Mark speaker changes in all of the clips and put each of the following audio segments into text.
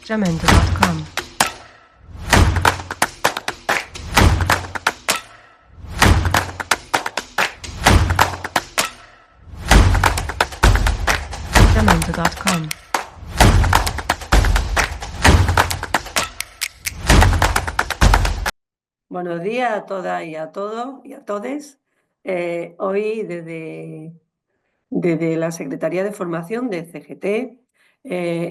Speaker 1: Jamendo.com. Jamendo.com.
Speaker 2: Buenos días a todas y a todos y a todes. Hoy desde la Secretaría de Formación de CGT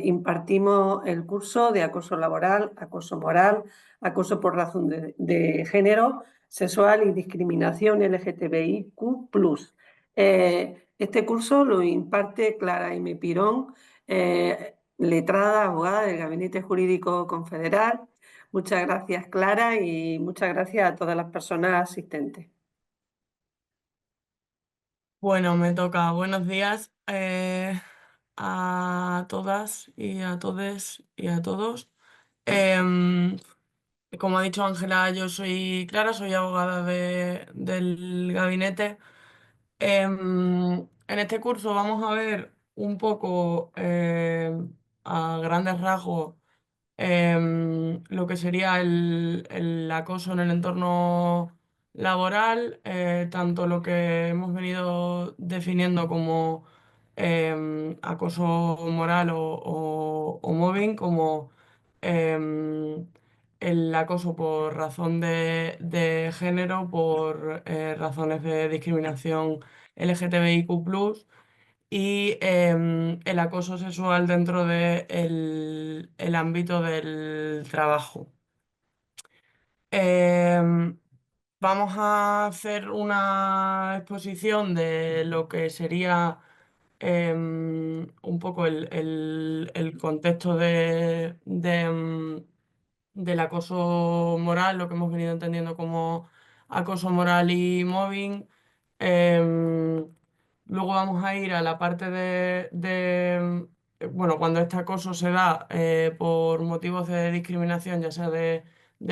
Speaker 2: impartimos el curso de acoso laboral, acoso moral, acoso por razón de género, sexual y discriminación LGTBIQ+. Este curso lo imparte Clara M. Pirón, letrada, abogada del Gabinete Jurídico Confederal. Muchas gracias, Clara, y muchas gracias a todas las personas asistentes.
Speaker 3: Bueno, me toca. Buenos días a todas y a todes y a todos. Em, Como ha dicho Ángela, yo soy Clara, soy abogada del gabinete. En este curso vamos a ver un poco a grandes rasgos lo que sería el acoso en el entorno laboral, tanto lo que hemos venido definiendo como acoso moral o mobbing, como em, el acoso por razón de género, por razones de discriminación LGTBIQ+, y el acoso sexual dentro del ámbito del trabajo. Em, Vamos a hacer una exposición de lo que sería un poco el contexto del acoso moral, lo que hemos venido entendiendo como acoso moral y mobbing. Em, Luego vamos a ir a la parte bueno, cuando este acoso se da por motivos de discriminación, ya sea de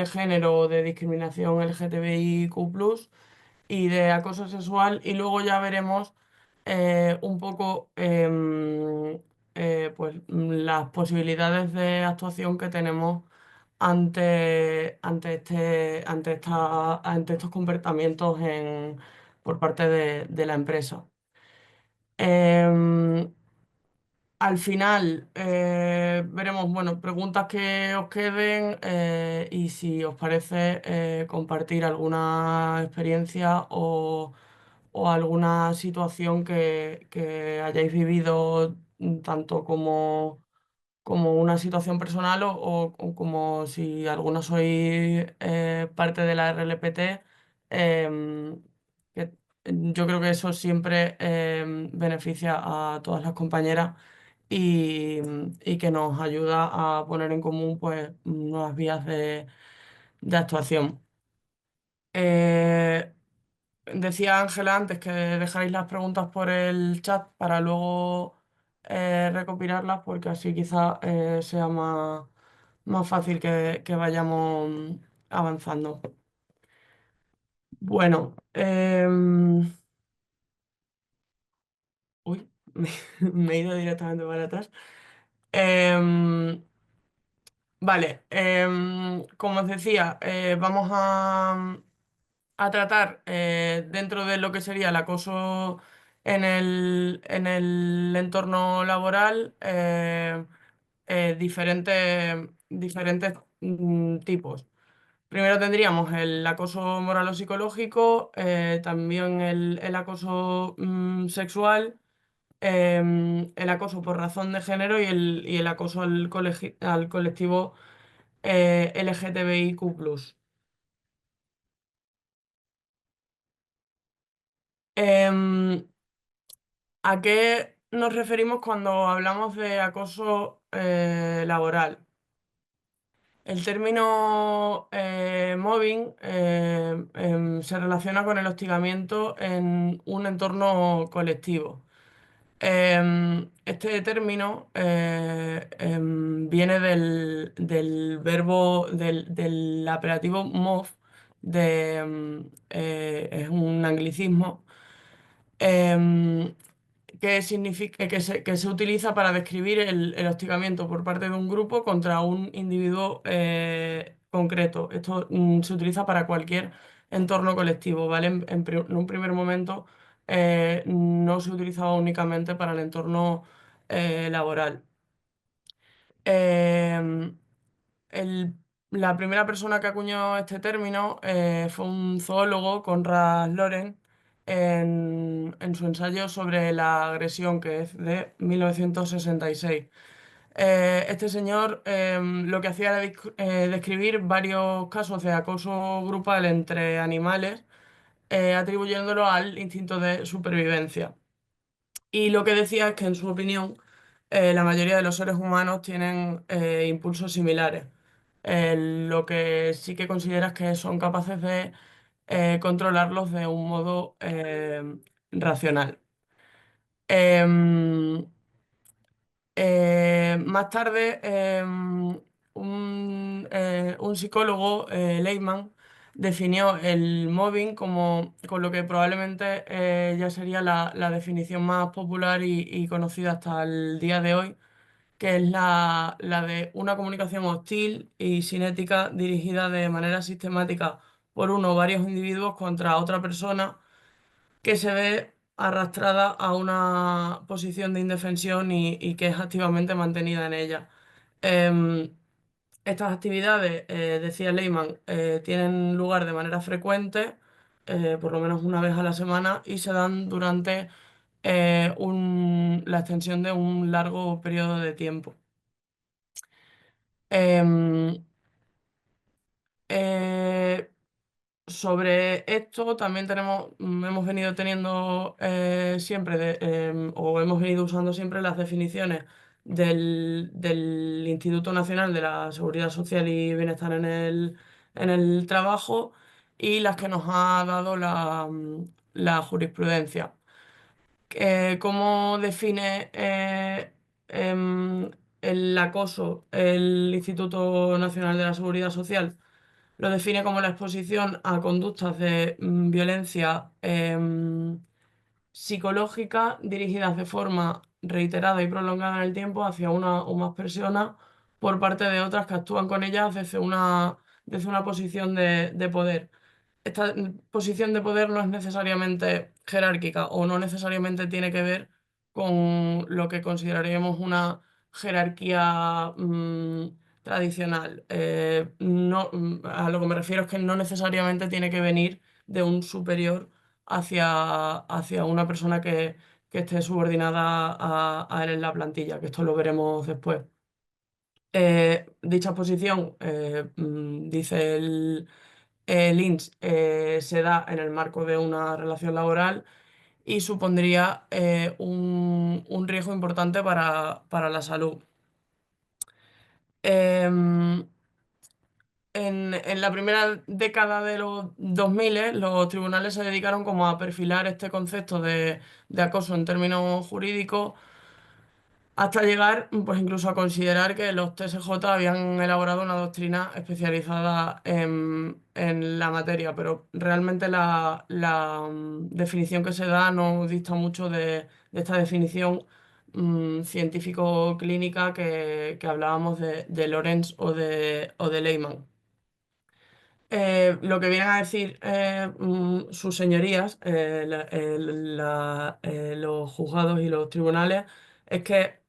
Speaker 3: género o de discriminación LGTBIQ+, y de acoso sexual, y luego ya veremos un poco pues, las posibilidades de actuación que tenemos ante estos comportamientos por parte de la empresa. Em, Al final veremos, bueno, preguntas que os queden y si os parece compartir alguna experiencia o alguna situación que hayáis vivido tanto como una situación personal o como si alguna sois parte de la RLPT, que yo creo que eso siempre beneficia a todas las compañeras y que nos ayuda a poner en común pues nuevas vías de actuación. Eh, Decía Ángela antes que dejáis las preguntas por el chat para luego recopilarlas porque así quizás sea más fácil que vayamos avanzando. Bueno, uy, me he ido directamente para atrás. Em, vale, como os decía, vamos a tratar dentro de lo que sería el acoso en el entorno laboral diferentes tipos. Primero tendríamos el acoso moral o psicológico, también el acoso sexual, el acoso por razón de género y el acoso al colectivo LGTBIQ+. Em, ¿A qué nos referimos cuando hablamos de acoso laboral? El término mobbing se relaciona con el hostigamiento en un entorno colectivo. Este término viene del verbo, del apelativo mob, es un anglicismo, em, que significa, que se utiliza para describir el hostigamiento por parte de un grupo contra un individuo concreto. Esto se utiliza para cualquier entorno colectivo, ¿vale? En un primer momento no se utilizaba únicamente para el entorno laboral. Em, el- la primera persona que acuñó este término fue un zoólogo, Konrad Lorenz, en su ensayo sobre la agresión, que es de 1966. Este señor lo que hacía era describir varios casos de acoso grupal entre animales, atribuyéndolo al instinto de supervivencia. Y lo que decía es que, en su opinión, la mayoría de los seres humanos tienen impulsos similares. Lo que sí que considera es que son capaces de controlarlos de un modo racional. Em, Más tarde, un psicólogo, Lehmann, definió el mobbing como, con lo que probablemente ya sería la definición más popular y conocida hasta el día de hoy, que es la de una comunicación hostil y cinética dirigida de manera sistemática por uno o varios individuos contra otra persona que se ve arrastrada a una posición de indefensión y que es activamente mantenida en ella. Em, Estas actividades, decía Lehmann, tienen lugar de manera frecuente, por lo menos una vez a la semana, y se dan durante la extensión de un largo periodo de tiempo. Em, eh, Sobre esto también hemos venido teniendo siempre, o hemos venido usando siempre las definiciones del Instituto Nacional de la Seguridad Social y Bienestar en el Trabajo, y las que nos ha dado la jurisprudencia. ¿Cómo define el acoso el Instituto Nacional de la Seguridad Social? Lo define como la exposición a conductas de violencia psicológica dirigidas de forma reiterada y prolongada en el tiempo hacia una o más personas por parte de otras que actúan con ellas desde una posición de poder. Esta posición de poder no es necesariamente jerárquica o no necesariamente tiene que ver con lo que consideraríamos una jerarquía tradicional. No, a lo que me refiero es que no necesariamente tiene que venir de un superior hacia una persona que esté subordinada a él en la plantilla, que esto lo veremos después. Dicha posición, dice el INS, se da en el marco de una relación laboral y supondría un riesgo importante para la salud. Em, en la primera década de los 2000, los tribunales se dedicaron como a perfilar este concepto de acoso en términos jurídicos, hasta llegar, pues, incluso a considerar que los TSJ habían elaborado una doctrina especializada en la materia, pero realmente la definición que se da no dista mucho de esta definición científico-clínica que hablábamos de Lorenz o de Lehmann. Lo que vienen a decir sus señorías, los juzgados y los tribunales, es que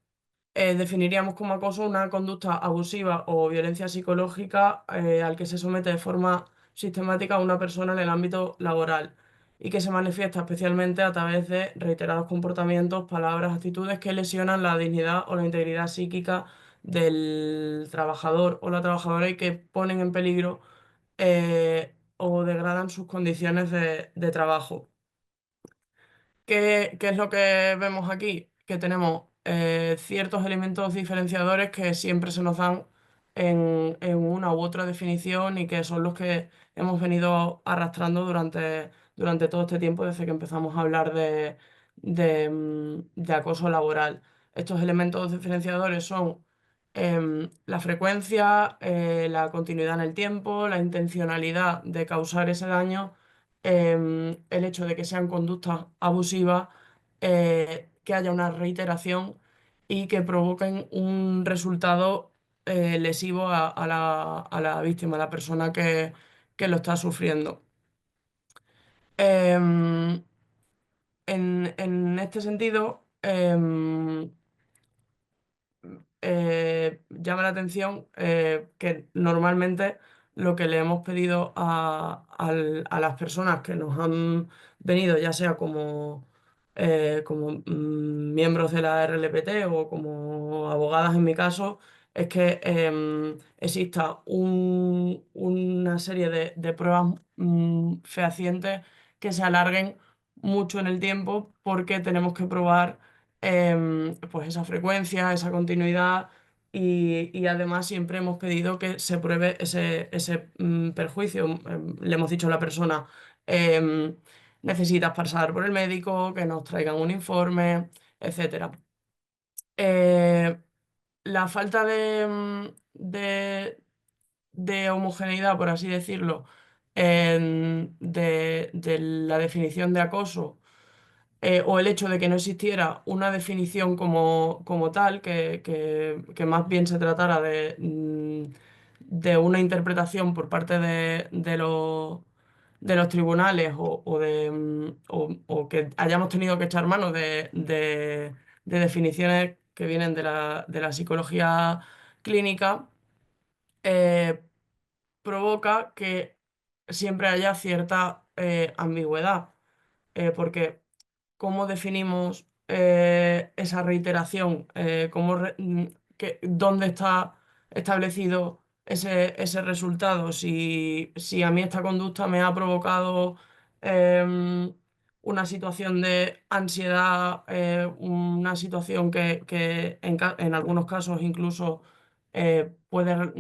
Speaker 3: definiríamos como acoso una conducta abusiva o violencia psicológica al que se somete de forma sistemática a una persona en el ámbito laboral y que se manifiesta especialmente a través de reiterados comportamientos, palabras, actitudes que lesionan la dignidad o la integridad psíquica del trabajador o la trabajadora y que ponen en peligro o degradan sus condiciones de trabajo. ¿Qué es lo que vemos aquí? Que tenemos ciertos elementos diferenciadores que siempre se nos dan en una u otra definición y que son los que hemos venido arrastrando durante todo este tiempo desde que empezamos a hablar de acoso laboral. Estos elementos diferenciadores son la frecuencia, la continuidad en el tiempo, la intencionalidad de causar ese daño, el hecho de que sean conductas abusivas, que haya una reiteración y que provoquen un resultado lesivo a la víctima, a la persona que lo está sufriendo. Em, en este sentido, llama la atención que normalmente lo que le hemos pedido a las personas que nos han venido, ya sea como miembros de la RLPT o como abogadas en mi caso, es que exista una serie de pruebas fehacientes que se alarguen mucho en el tiempo porque tenemos que probar pues esa frecuencia, esa continuidad y además siempre hemos pedido que se pruebe ese perjuicio. Le hemos dicho a la persona, em, necesitas pasar por el médico, que nos traigan un informe, etcétera. Eh, la falta de homogeneidad, por así decirlo, de la definición de acoso o el hecho de que no existiera una definición como tal, que más bien se tratara de una interpretación por parte de los tribunales o que hayamos tenido que echar mano de definiciones que vienen de la psicología clínica, eh, provoca que siempre haya cierta ambigüedad. Porque ¿cómo definimos esa reiteración? ¿Dónde está establecido ese resultado? Si a mí esta conducta me ha provocado una situación de ansiedad, una situación que en algunos casos incluso puede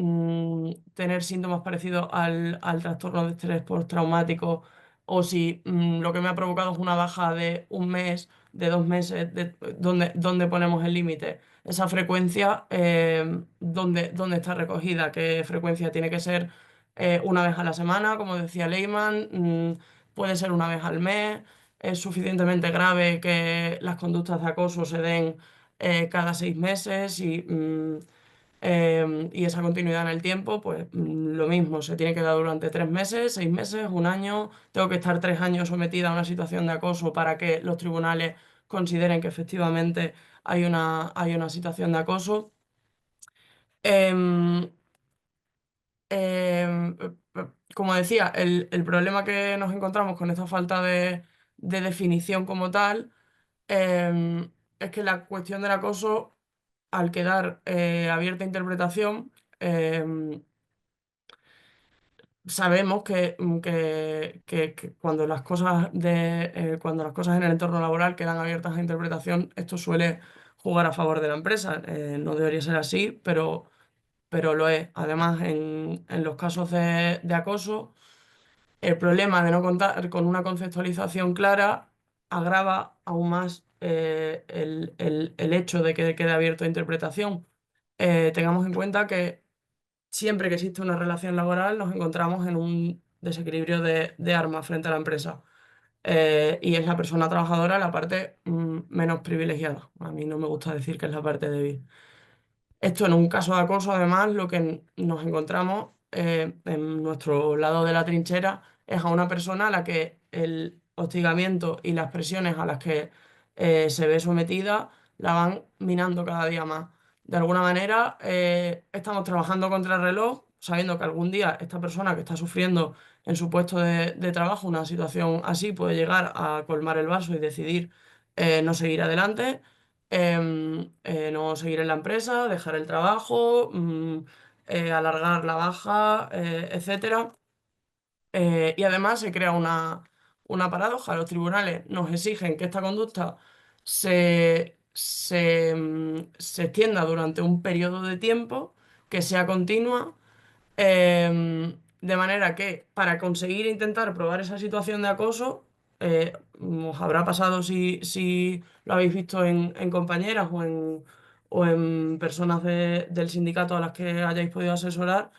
Speaker 3: tener síntomas parecidos al trastorno de estrés postraumático, o si lo que me ha provocado es una baja de un mes, de 2 meses, donde ponemos el límite. Esa frecuencia, ¿dónde está recogida? ¿Qué frecuencia tiene que ser? Una vez a la semana, como decía Lehmann, puede ser una vez al mes. Es suficientemente grave que las conductas de acoso se den cada 6 meses y esa continuidad en el tiempo, pues lo mismo, se tiene que dar durante 3 meses, 6 meses, un año. Tengo que estar 3 años sometida a una situación de acoso para que los tribunales consideren que efectivamente hay una situación de acoso. Em, como decía, el problema que nos encontramos con esta falta de definición como tal es que la cuestión del acoso, al quedar abierta a interpretación, em, sabemos que cuando las cosas en el entorno laboral quedan abiertas a interpretación, esto suele jugar a favor de la empresa. No debería ser así, pero lo es. Además, en los casos de acoso, el problema de no contar con una conceptualización clara agrava aún más el hecho de que quede abierto a interpretación. Tengamos en cuenta que siempre que existe una relación laboral nos encontramos en un desequilibrio de armas frente a la empresa. Y es la persona trabajadora la parte menos privilegiada. A mí no me gusta decir que es la parte débil. Esto en un caso de acoso, además, lo que nos encontramos en nuestro lado de la trinchera es a una persona a la que el hostigamiento y las presiones a las que se ve sometida la van minando cada día más. De alguna manera, estamos trabajando contra el reloj, sabiendo que algún día esta persona que está sufriendo en su puesto de trabajo una situación así puede llegar a colmar el vaso y decidir no seguir adelante, no seguir en la empresa, dejar el trabajo, alargar la baja, etcétera. Y además se crea una paradoja. Los tribunales nos exigen que esta conducta se extienda durante un periodo de tiempo, que sea continua, de manera que para conseguir intentar probar esa situación de acoso, os habrá pasado si lo habéis visto en compañeras o en personas del sindicato a las que hayáis podido asesorar,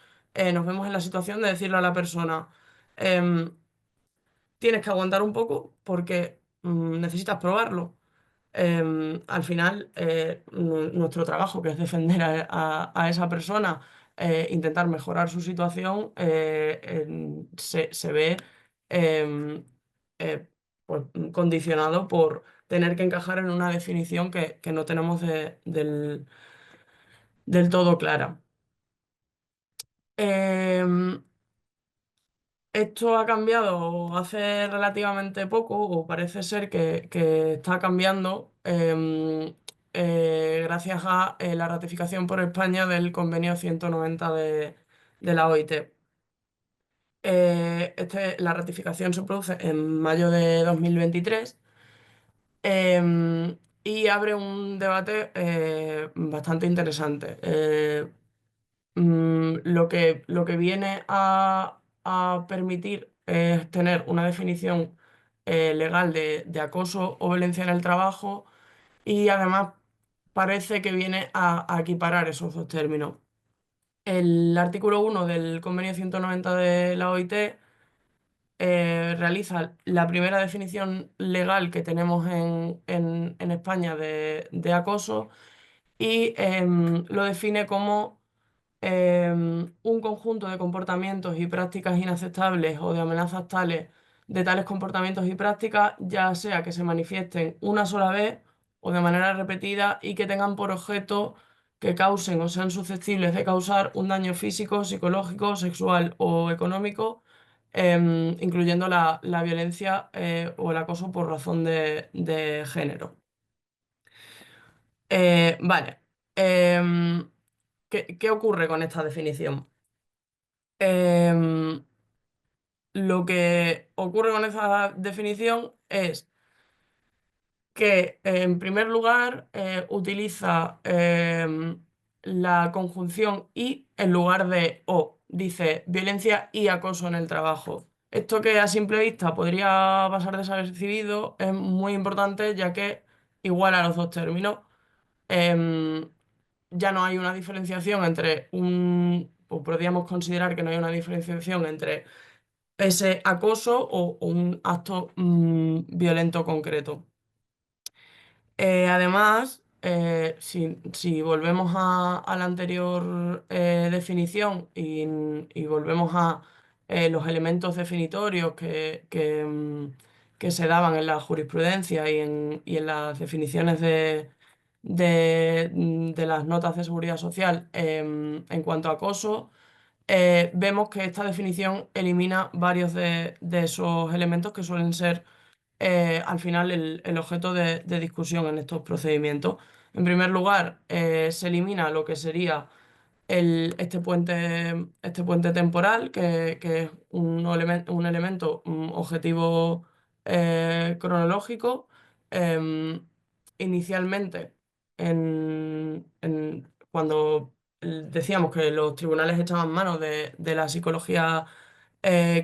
Speaker 3: nos vemos en la situación de decirle a la persona, em, tienes que aguantar un poco porque necesitas probarlo. al final nuestro trabajo, que es defender a esa persona, intentar mejorar su situación, se ve em, eh, pues, condicionado por tener que encajar en una definición que no tenemos del todo clara. Em, Esto ha cambiado hace relativamente poco, o parece ser que está cambiando, gracias a la ratificación por España del convenio 190 de la OIT. La ratificación se produce en mayo de 2023, y abre un debate bastante interesante. Lo que viene a permitir es tener una definición legal de acoso o violencia en el trabajo, y además parece que viene a equiparar esos dos términos. El artículo 1 del convenio 190 de la OIT realiza la primera definición legal que tenemos en España de acoso, y lo define como un conjunto de comportamientos y prácticas inaceptables o de amenazas tales de tales comportamientos y prácticas, ya sea que se manifiesten una sola vez o de manera repetida, y que tengan por objeto que causen o sean susceptibles de causar un daño físico, psicológico, sexual o económico, incluyendo la violencia o el acoso por razón de género. Vale. ¿Qué ocurre con esta definición? Em, lo que ocurre con esta definición es que, en primer lugar, utiliza la conjunción y en lugar de o. Dice violencia y acoso en el trabajo. Esto, que a simple vista podría pasar desapercibido, es muy importante, ya que iguala los dos términos. Em, ya no hay una diferenciación o podríamos considerar que no hay una diferenciación entre ese acoso o un acto violento concreto. Además, si volvemos a la anterior definición, y volvemos a los elementos definitorios que se daban en la jurisprudencia y en las definiciones de las notas de seguridad social, en cuanto a acoso, vemos que esta definición elimina varios de esos elementos que suelen ser, al final, el objeto de discusión en estos procedimientos. En primer lugar, se elimina lo que sería este puente temporal, que es un elemento objetivo cronológico. Inicialmente, cuando decíamos que los tribunales echaban mano de la psicología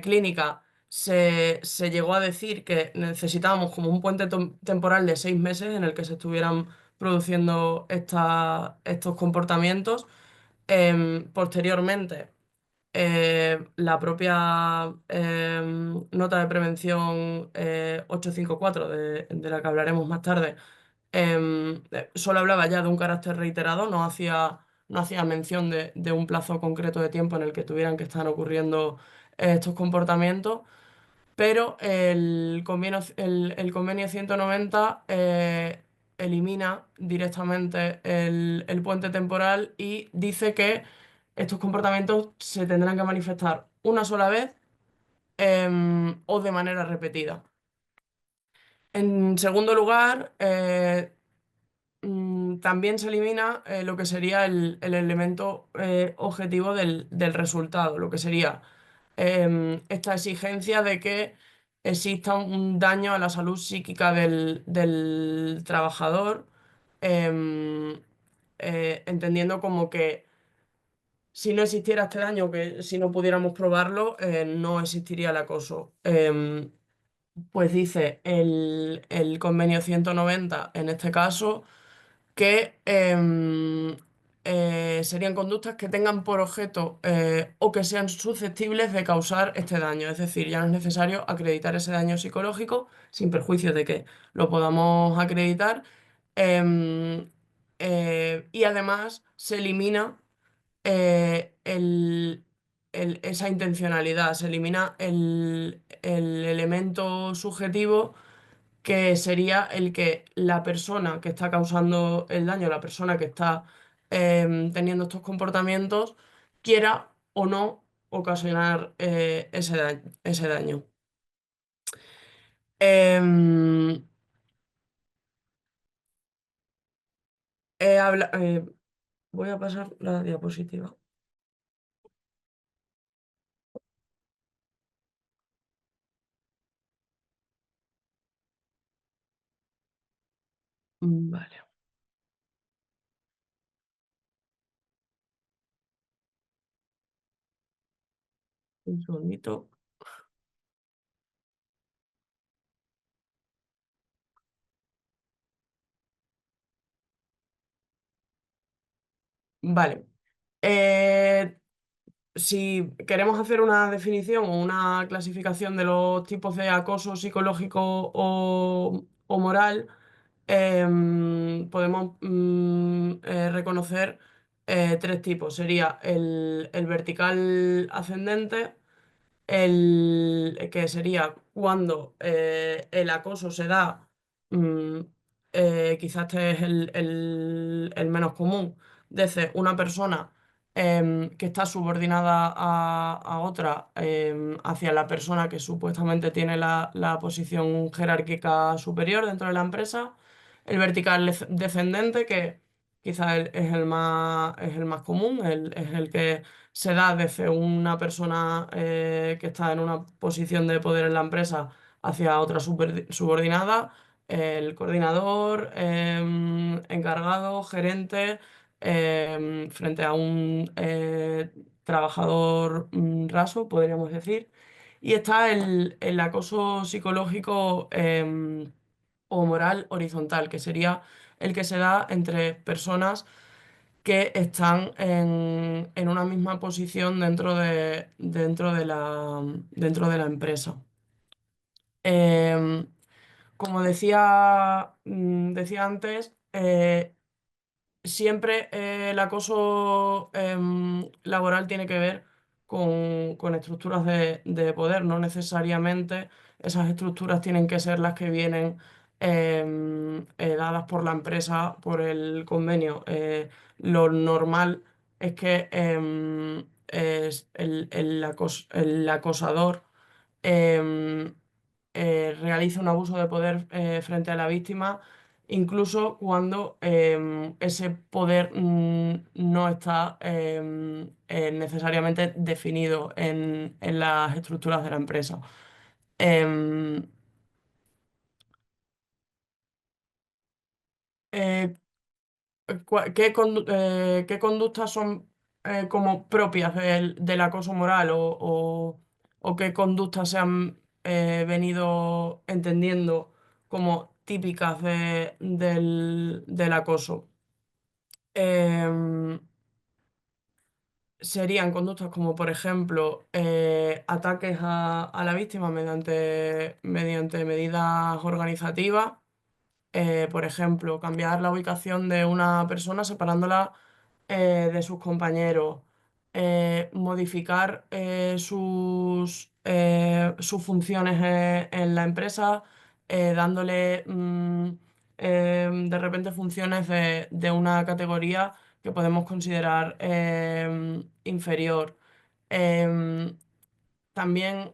Speaker 3: clínica, se llegó a decir que necesitábamos como un puente temporal de 6 meses en el que se estuvieran produciendo estos comportamientos. Posteriormente, la propia nota de prevención 854, de la que hablaremos más tarde, solo hablaba ya de un carácter reiterado, no hacía mención de un plazo concreto de tiempo en el que tuvieran que estar ocurriendo estos comportamientos. Pero el convenio 190 elimina directamente el puente temporal, y dice que estos comportamientos se tendrán que manifestar una sola vez, o de manera repetida. En segundo lugar, también se elimina lo que sería el elemento objetivo del resultado, lo que sería esta exigencia de que exista un daño a la salud psíquica del trabajador, em, entendiendo como que si no existiera este daño, que si no pudiéramos probarlo, no existiría el acoso. Pues dice el convenio 190, en este caso, que serían conductas que tengan por objeto o que sean susceptibles de causar este daño. Es decir, ya no es necesario acreditar ese daño psicológico, sin perjuicio de que lo podamos acreditar, Em, y además se elimina esa intencionalidad, se elimina el elemento subjetivo que sería el que la persona que está causando el daño, la persona que está teniendo estos comportamientos, quiera o no ocasionar ese daño. Em, he habla- eh, Voy a pasar la diapositiva. Vale, un segundito. Vale. Eh, si queremos hacer una definición o una clasificación de los tipos de acoso psicológico o moral, podemos reconocer tres tipos. Sería el vertical ascendente, que sería cuando el acoso se da, mm, quizás este es el menos común, desde una persona que está subordinada a otra hacia la persona que supuestamente tiene la posición jerárquica superior dentro de la empresa, el vertical descendente, que quizás es el más común, es el que se da desde una persona que está en una posición de poder en la empresa hacia otra subordinada, el coordinador, encargado, gerente, frente a un trabajador raso, podríamos decir. Y está el acoso psicológico o moral horizontal, que sería el que se da entre personas que están en una misma posición dentro de la empresa. Em, Como decía antes, siempre el acoso laboral tiene que ver con estructuras de poder, no necesariamente esas estructuras tienen que ser las que vienen dadas por la empresa, por el convenio. Lo normal es que es el acosador em, realiza un abuso de poder frente a la víctima, incluso cuando ese poder no está necesariamente definido en las estructuras de la empresa. Em, eh, ¿Qué conductas son como propias del acoso moral o qué conductas se han venido entendiendo como típicas del acoso? Em, Serían conductas como, por ejemplo, ataques a la víctima mediante medidas organizativas, por ejemplo, cambiar la ubicación de una persona separándola de sus compañeros, modificar sus funciones en la empresa, dándole de repente funciones de una categoría que podemos considerar inferior. Em, También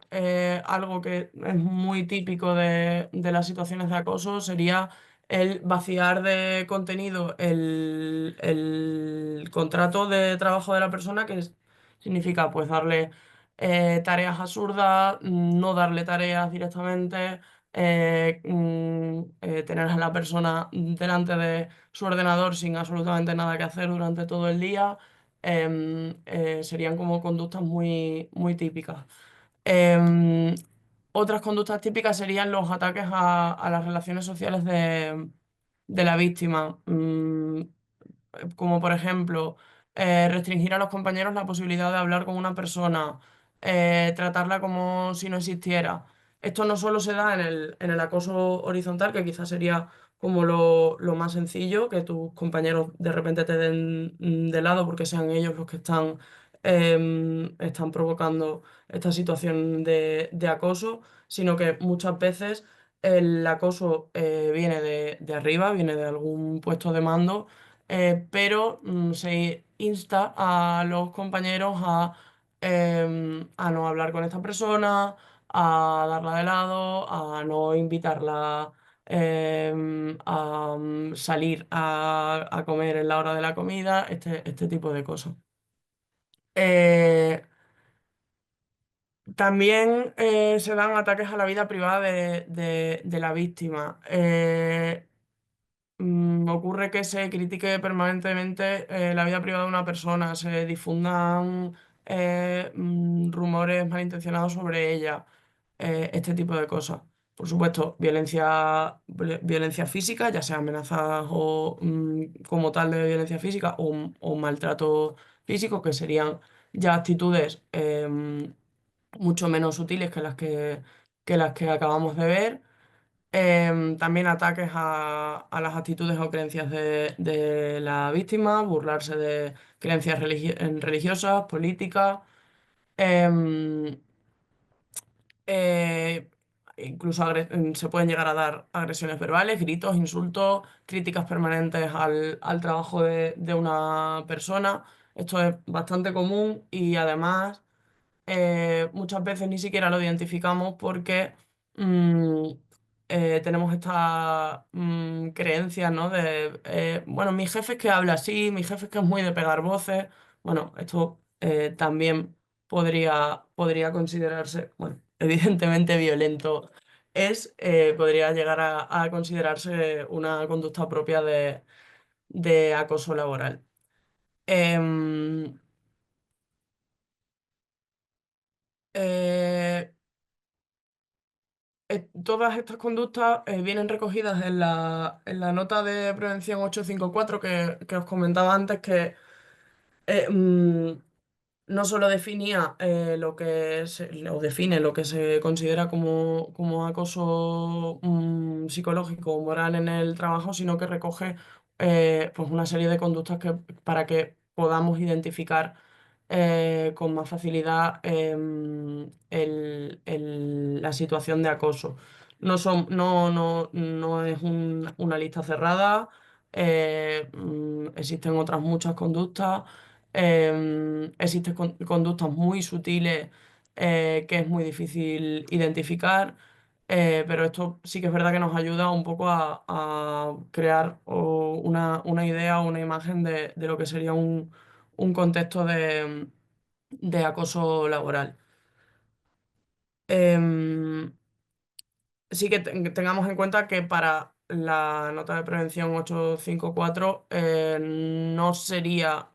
Speaker 3: algo que es muy típico de las situaciones de acoso sería el vaciar de contenido el contrato de trabajo de la persona, significa pues darle tareas absurdas, no darle tareas directamente, tener a la persona delante de su ordenador sin absolutamente nada que hacer durante todo el día. Serían como conductas muy, muy típicas. Em, Otras conductas típicas serían los ataques a las relaciones sociales de la víctima, como por ejemplo restringir a los compañeros la posibilidad de hablar con una persona, tratarla como si no existiera. Esto no solo se da en el acoso horizontal, que quizás sería como lo más sencillo, que tus compañeros de repente te den de lado porque sean ellos los que están provocando esta situación de acoso, sino que muchas veces el acoso viene de arriba, viene de algún puesto de mando, pero se insta a los compañeros a no hablar con esta persona, a darla de lado, a no invitarla a salir a comer en la hora de la comida, este tipo de cosas. Eh, También se dan ataques a la vida privada de la víctima. Ocurre que se critique permanentemente la vida privada de una persona, se difundan rumores malintencionados sobre ella, este tipo de cosas. Por supuesto, violencia física, ya sea amenazas o como tal de violencia física o maltrato físico, que serían ya actitudes mucho menos sutiles que las que acabamos de ver. También ataques a las actitudes o creencias de la víctima, burlarse de creencias religiosas, políticas, em, eh, incluso se pueden llegar a dar agresiones verbales, gritos, insultos, críticas permanentes al trabajo de una persona. Esto es bastante común y además muchas veces ni siquiera lo identificamos porque mm, tenemos esta creencia, ¿no? Bueno, mi jefe es que habla así, mi jefe es que es muy de pegar voces. Bueno, esto también podría considerarse, bueno, evidentemente violento podría llegar a considerarse una conducta propia de acoso laboral. Em, eh, Todas estas conductas vienen recogidas en la nota de prevención 854 que os comentaba antes, que eh, mm, no solo definía o define lo que se considera como acoso psicológico o moral en el trabajo, sino que recoge pues una serie de conductas para que podamos identificar con más facilidad la situación de acoso. No es una lista cerrada, existen otras muchas conductas. Existen conductas muy sutiles que es muy difícil identificar, pero esto sí que es verdad que nos ayuda un poco a crear una idea o una imagen de lo que sería un contexto de acoso laboral. Em, Sí que tengamos en cuenta que para la nota de prevención 854 no sería,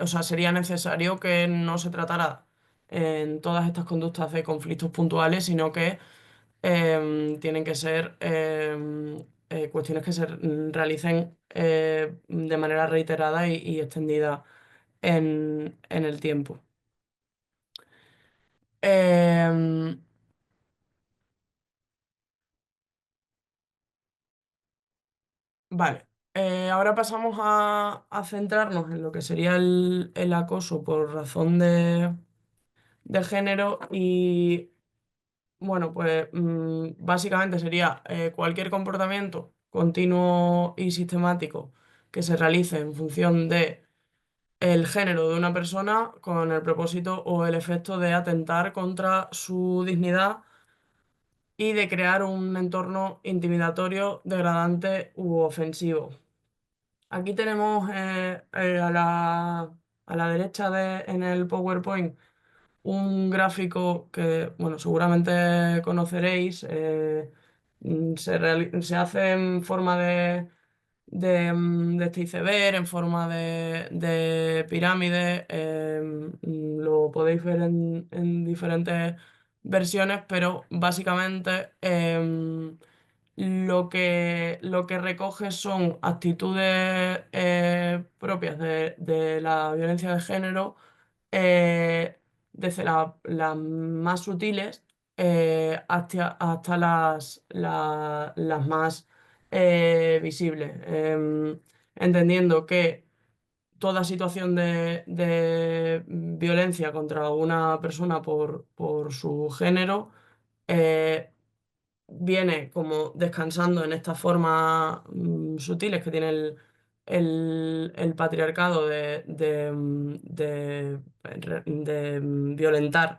Speaker 3: o sea, sería necesario que no se tratara en todas estas conductas de conflictos puntuales, sino que tienen que ser cuestiones que se realicen de manera reiterada y extendida en el tiempo. Em, Vale, ahora pasamos a centrarnos en lo que sería el acoso por razón de género y bueno, pues básicamente sería cualquier comportamiento continuo y sistemático que se realice en función de el género de una persona con el propósito o el efecto de atentar contra su dignidad y de crear un entorno intimidatorio, degradante u ofensivo. Aquí tenemos a la derecha en el PowerPoint un gráfico que, bueno, seguramente conoceréis. Se hace en forma de este iceberg, en forma de pirámide. Lo podéis ver en diferentes versiones, pero básicamente lo que recoge son actitudes propias de la violencia de género, eh, desde las más sutiles hasta las más visible, entendiendo que toda situación de violencia contra una persona por su género eh, viene como descansando en estas formas sutiles que tiene el patriarcado de violentar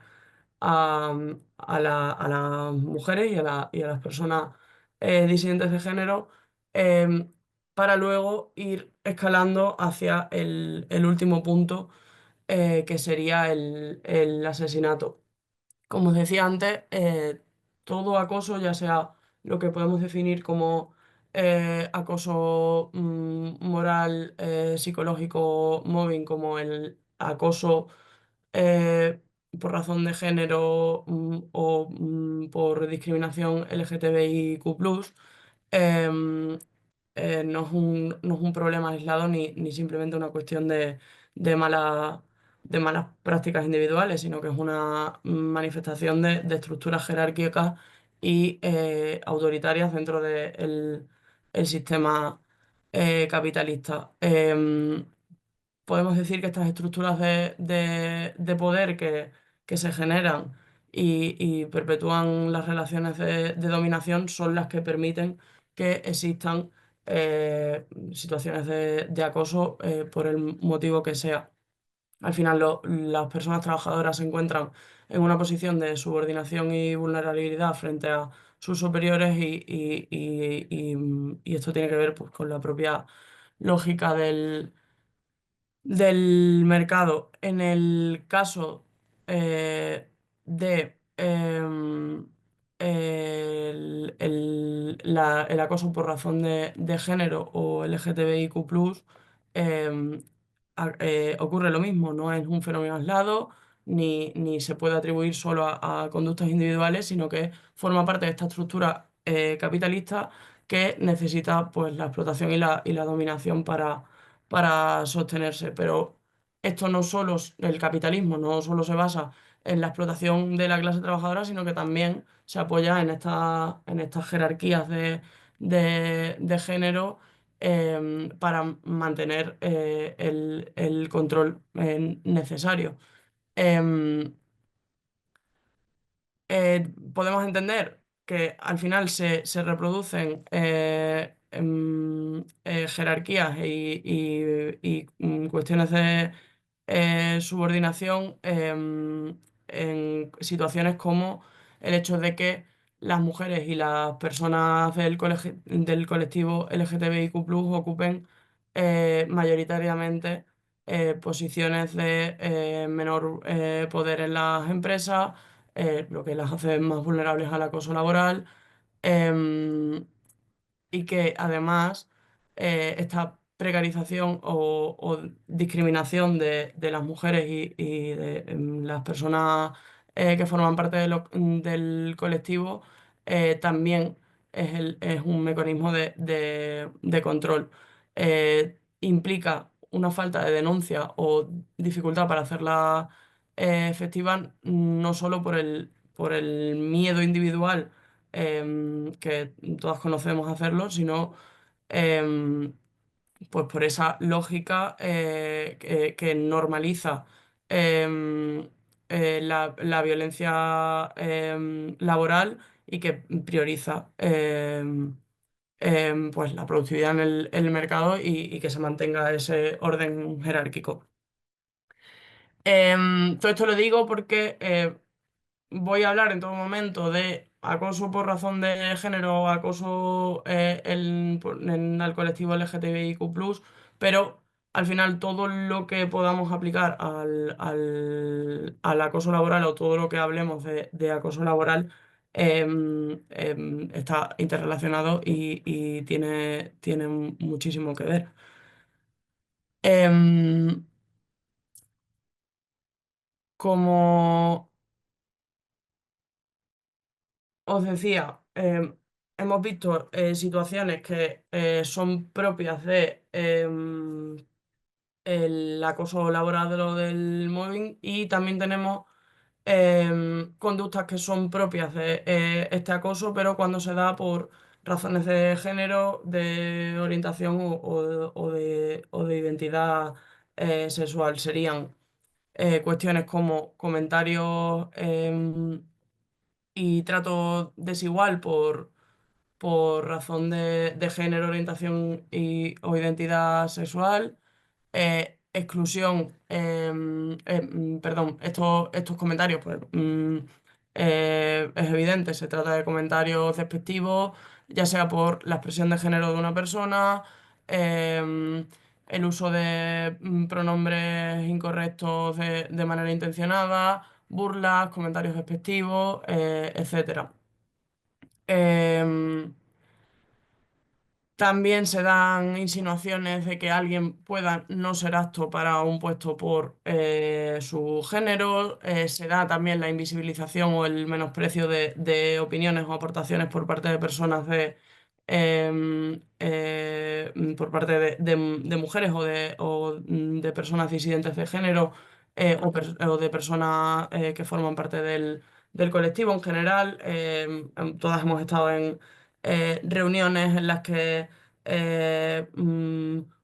Speaker 3: a las mujeres y a las personas disidentes de género, em, para luego ir escalando hacia el último punto, que sería el asesinato. Como os decía antes, todo acoso, ya sea lo que podemos definir como acoso moral, psicológico, mobbing, como el acoso eh, por razón de género o por discriminación LGTBIQ+, em, no es un problema aislado ni simplemente una cuestión de malas prácticas individuales, sino que es una manifestación de estructuras jerárquicas y autoritarias dentro del el sistema capitalista. Podemos decir que estas estructuras de poder que se generan y perpetúan las relaciones de dominación son las que permiten que existan situaciones de acoso por el motivo que sea. Al final, las personas trabajadoras se encuentran en una posición de subordinación y vulnerabilidad frente a sus superiores y esto tiene que ver pues, con la propia lógica del mercado. En el caso de el acoso por razón de género o LGTBIQ+, ocurre lo mismo, no es un fenómeno aislado. Ni se puede atribuir solo a conductas individuales, sino que forma parte de esta estructura capitalista que necesita pues, la explotación y la dominación para sostenerse. Pero esto no solo, el capitalismo no solo se basa en la explotación de la clase trabajadora, sino que también se apoya en estas jerarquías de género para mantener el control necesario. Em, Podemos entender que al final se reproducen jerarquías y cuestiones de subordinación en situaciones como el hecho de que las mujeres y las personas del colectivo LGTBIQ+ ocupen mayoritariamente posiciones de menor poder en las empresas, lo que las hace más vulnerables al acoso laboral, em, y que además esta precarización o discriminación de las mujeres y de las personas que forman parte del colectivo también es un mecanismo de control. Implica una falta de denuncia o dificultad para hacerla efectiva, no solo por el miedo individual que todas conocemos hacerlo, sino em, pues por esa lógica que normaliza em, la violencia laboral y que prioriza pues la productividad en el mercado y que se mantenga ese orden jerárquico. Todo esto lo digo porque voy a hablar en todo momento de acoso por razón de género, acoso al colectivo LGTBIQ+, pero al final todo lo que podamos aplicar al acoso laboral o todo lo que hablemos de acoso laboral está interrelacionado y tiene muchísimo que ver. Em, Como os decía, hemos visto situaciones que son propias de el acoso laboral o del mobbing y también tenemos conductas que son propias de este acoso, pero cuando se da por razones de género, de orientación o de identidad sexual. Serían cuestiones como comentarios y trato desigual por razón de género, orientación o identidad sexual, exclusión, perdón, estos comentarios, pues es evidente, se trata de comentarios despectivos, ya sea por la expresión de género de una persona, el uso de pronombres incorrectos de manera intencionada, burlas, comentarios despectivos, etcétera. Em, También se dan insinuaciones de que alguien pueda no ser apto para un puesto por su género. Se da también la invisibilización o el menosprecio de opiniones o aportaciones por parte de personas por parte de mujeres o de personas disidentes de género o de personas que forman parte del colectivo en general. Todas hemos estado en reuniones en las que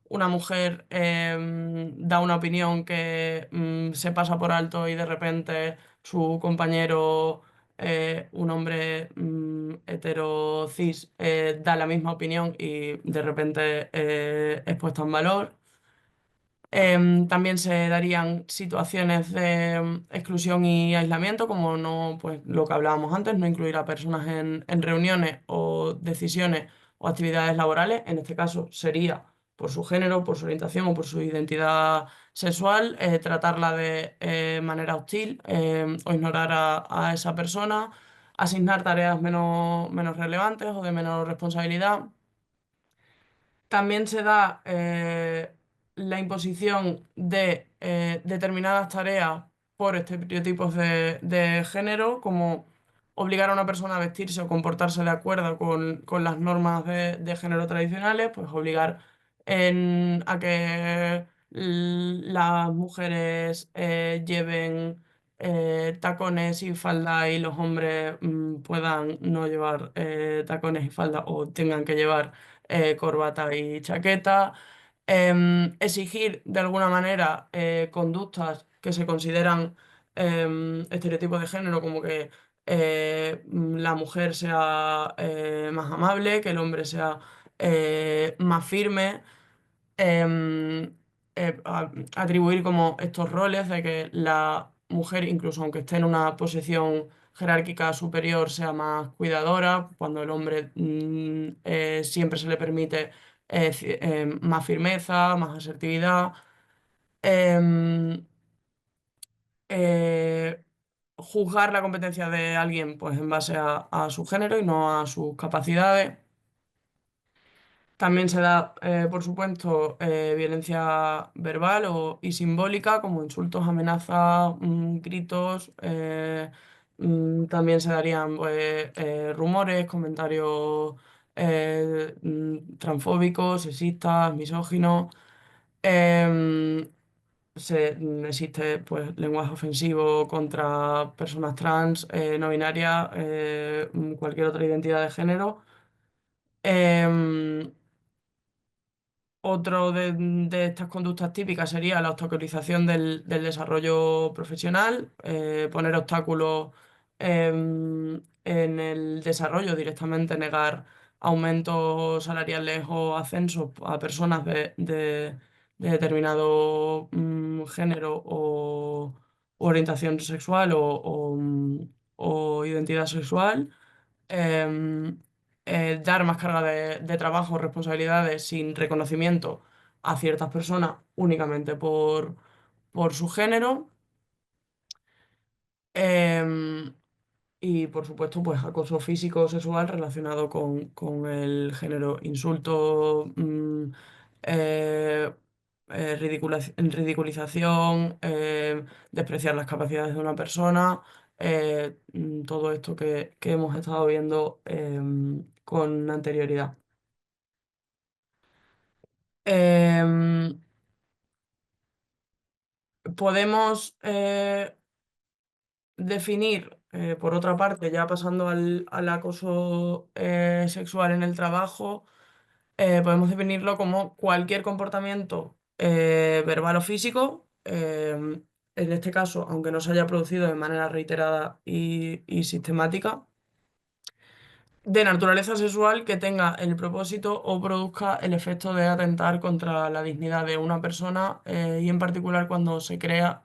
Speaker 3: una mujer da una opinión que se pasa por alto y de repente su compañero, un hombre hetero cis, da la misma opinión y de repente es puesta en valor. También se darían situaciones de exclusión y aislamiento, como no, pues lo que hablábamos antes, no incluir a personas en reuniones o decisiones o actividades laborales. En este caso sería por su género, por su orientación o por su identidad sexual, tratarla de manera hostil o ignorar a esa persona, asignar tareas menos relevantes o de menor responsabilidad. También se da la imposición de determinadas tareas por estereotipos de género, como obligar a una persona a vestirse o comportarse de acuerdo con las normas de género tradicionales, pues obligar a que las mujeres lleven tacones y falda y los hombres puedan no llevar tacones y falda o tengan que llevar corbata y chaqueta, exigir de alguna manera conductas que se consideran estereotipos de género, como que la mujer sea más amable, que el hombre sea más firme, em, atribuir como estos roles de que la mujer, incluso aunque esté en una posición jerárquica superior, sea más cuidadora, cuando el hombre siempre se le permite más firmeza, más asertividad. Em, eh, Juzgar la competencia de alguien pues en base a su género y no a sus capacidades. También se da, por supuesto, violencia verbal y simbólica, como insultos, amenazas, gritos. También se darían pues, rumores, comentarios transfóbicos, sexistas, misóginos. Em, Existe pues, lenguaje ofensivo contra personas trans, no binarias, cualquier otra identidad de género. Em, Otro de estas conductas típicas sería la obstaculización del desarrollo profesional, poner obstáculos en el desarrollo, directamente negar aumentos salariales o ascensos a personas de determinado género o orientación sexual o identidad sexual. em, Dar más carga de trabajo, responsabilidades sin reconocimiento a ciertas personas únicamente por su género. Em, y por supuesto, pues acoso físico o sexual relacionado con el género, insulto, eh, ridiculización, despreciar las capacidades de una persona, todo esto que hemos estado viendo con anterioridad. Em, Podemos definir Por otra parte, ya pasando al acoso sexual en el trabajo, podemos definirlo como cualquier comportamiento verbal o físico, en este caso, aunque no se haya producido de manera reiterada y sistemática, de naturaleza sexual que tenga el propósito o produzca el efecto de atentar contra la dignidad de una persona y en particular cuando se crea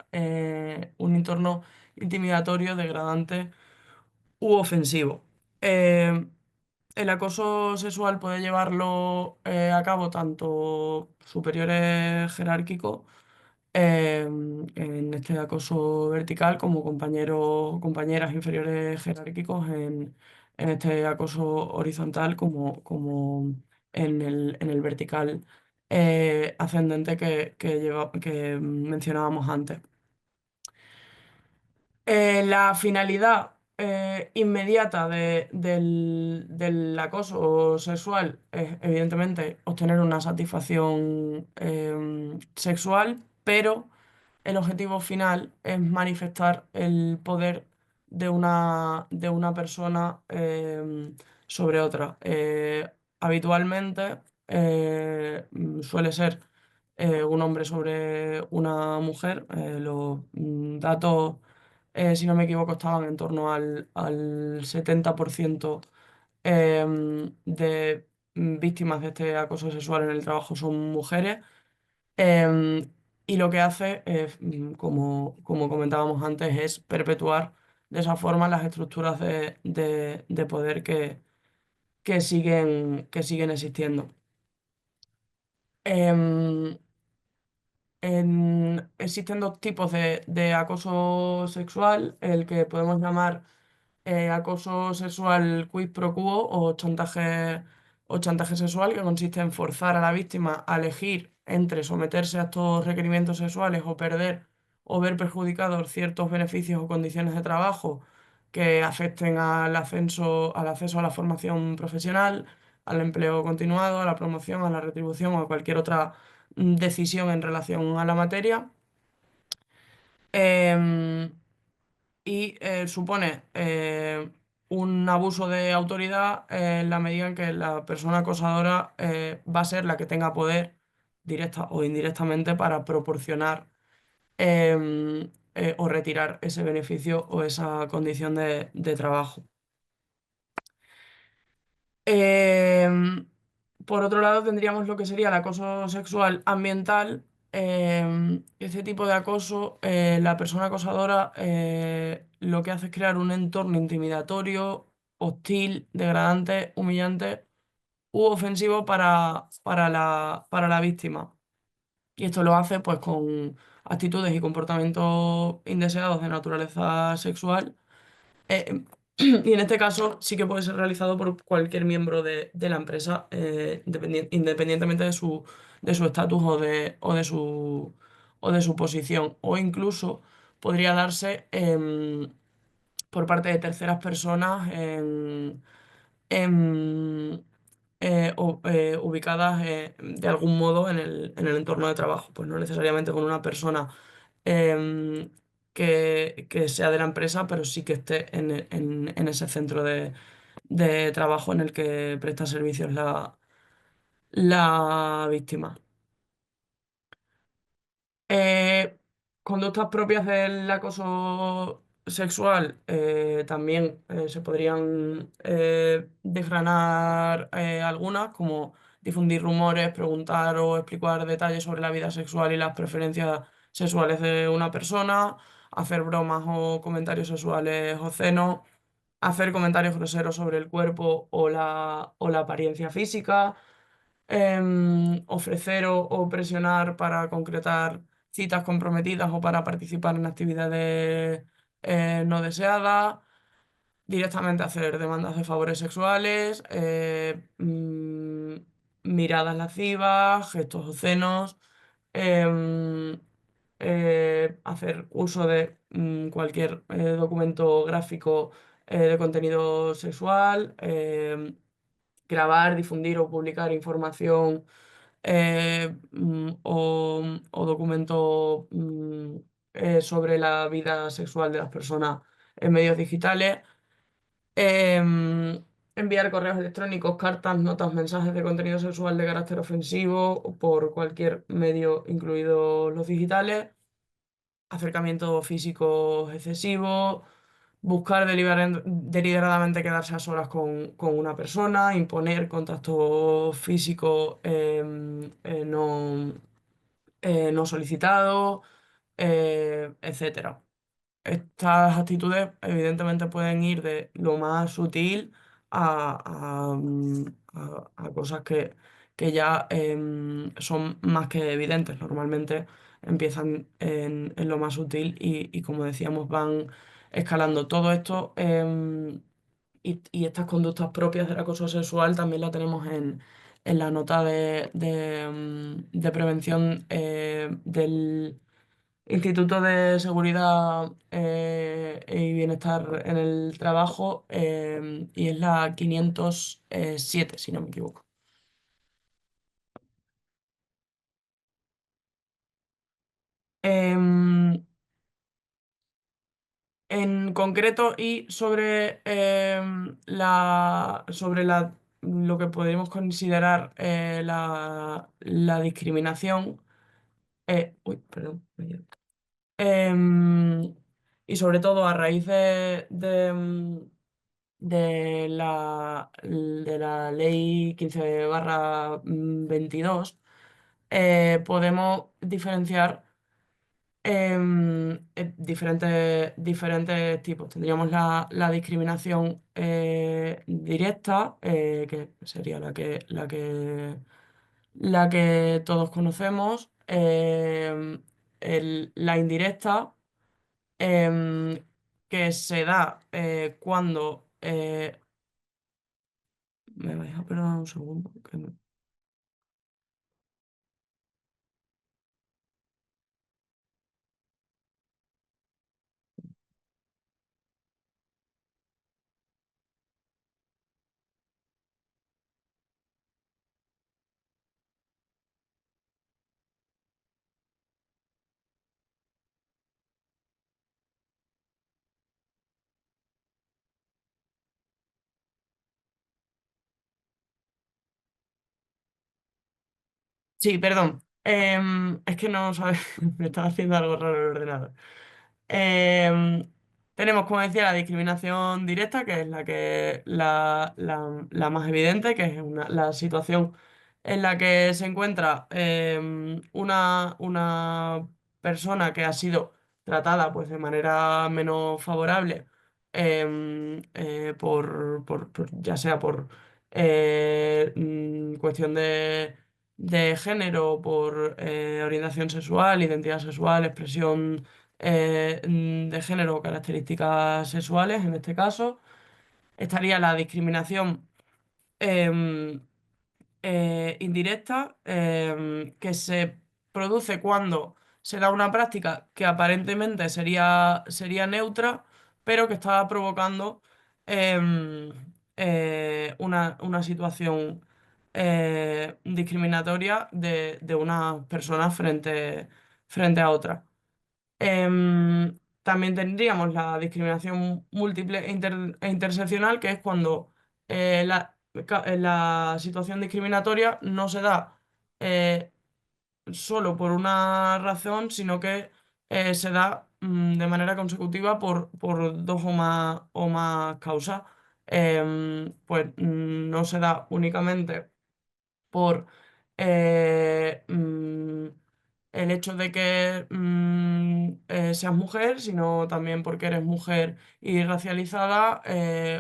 Speaker 3: un entorno intimidatorio, degradante u ofensivo. Eh, el acoso sexual puede llevarlo a cabo tanto superiores jerárquicos, en este acoso vertical, como compañeros, compañeras inferiores jerárquicos en este acoso horizontal, como en el vertical ascendente que mencionábamos antes. La finalidad inmediata del acoso sexual es, evidentemente, obtener una satisfacción sexual, pero el objetivo final es manifestar el poder de una persona sobre otra. Habitualmente suele ser un hombre sobre una mujer. Los datos, si no me equivoco, estaban en torno al 70% de víctimas de este acoso sexual en el trabajo son mujeres. Em, y lo que hace, como comentábamos antes, es perpetuar de esa forma las estructuras de poder que siguen existiendo. Em, Existen dos tipos de acoso sexual, el que podemos llamar acoso sexual quid pro quo o chantaje sexual, que consiste en forzar a la víctima a elegir entre someterse a estos requerimientos sexuales o perder o ver perjudicados ciertos beneficios o condiciones de trabajo que afecten al acceso a la formación profesional, al empleo continuado, a la promoción, a la retribución o a cualquier otra decisión en relación a la materia. Em, y supone un abuso de autoridad en la medida en que la persona acosadora va a ser la que tenga poder, directa o indirectamente, para proporcionar o retirar ese beneficio o esa condición de trabajo. Em, por otro lado, tendríamos lo que sería el acoso sexual ambiental. Este tipo de acoso, la persona acosadora lo que hace es crear un entorno intimidatorio, hostil, degradante, humillante u ofensivo para la víctima. Y esto lo hace pues con actitudes y comportamientos indeseados de naturaleza sexual, eh, y en este caso sí que puede ser realizado por cualquier miembro de la empresa, independientemente de su estatus o de su posición. O incluso podría darse por parte de terceras personas en, ubicadas de algún modo en el entorno de trabajo. Pues no necesariamente con una persona em, que sea de la empresa, pero sí que esté en ese centro de trabajo en el que presta servicios la víctima. Eh, Conductas propias del acoso sexual también se podrían desgranar algunas, como difundir rumores, preguntar o explicar detalles sobre la vida sexual y las preferencias sexuales de una persona, hacer bromas o comentarios sexuales obscenos, hacer comentarios groseros sobre el cuerpo o la apariencia física, ofrecer o presionar para concretar citas comprometidas o para participar en actividades no deseadas, directamente hacer demandas de favores sexuales, miradas lascivas, gestos obscenos, em, hacer uso de cualquier documento gráfico de contenido sexual, grabar, difundir o publicar información o documento sobre la vida sexual de las personas en medios digitales, em, enviar correos electrónicos, cartas, notas, mensajes de contenido sexual de carácter ofensivo por cualquier medio, incluidos los digitales, acercamientos físicos excesivos, buscar deliberadamente quedarse a solas con una persona, imponer contacto físico no solicitado, etcétera. Estas actitudes evidentemente pueden ir de lo más sutil a cosas que ya son más que evidentes. Normalmente empiezan en lo más sutil y como decíamos van escalando todo esto y estas conductas propias del acoso sexual también la tenemos en la nota de prevención del Instituto de Seguridad y Bienestar en el Trabajo y es la 507 si no me equivoco. Em, en concreto y sobre, lo que podríamos considerar la discriminación, uy, perdón, y sobre todo a raíz de la ley 15/22, podemos diferenciar diferentes tipos. Tendríamos la discriminación directa, que sería la que todos conocemos, la indirecta, em, que se da cuando... me vais a perdonar un segundo. Sí, perdón. Es que no sabes, me estaba haciendo algo raro el ordenador. Em, Tenemos, como decía, la discriminación directa, que es la más evidente, que es la situación en la que se encuentra una persona que ha sido tratada pues, de manera menos favorable, ya sea por cuestión de género, por orientación sexual, identidad sexual, expresión de género o características sexuales, en este caso. Estaría la discriminación em, indirecta, que se produce cuando se da una práctica que aparentemente sería neutra, pero que está provocando em, una situación discriminatoria de unas personas frente a otras. También tendríamos la discriminación múltiple e interseccional, que es cuando la situación discriminatoria no se da eh, solo por una razón, sino que se da de manera consecutiva por dos o más causas. Pues no se da únicamente por el hecho de que seas mujer, sino también porque eres mujer y racializada,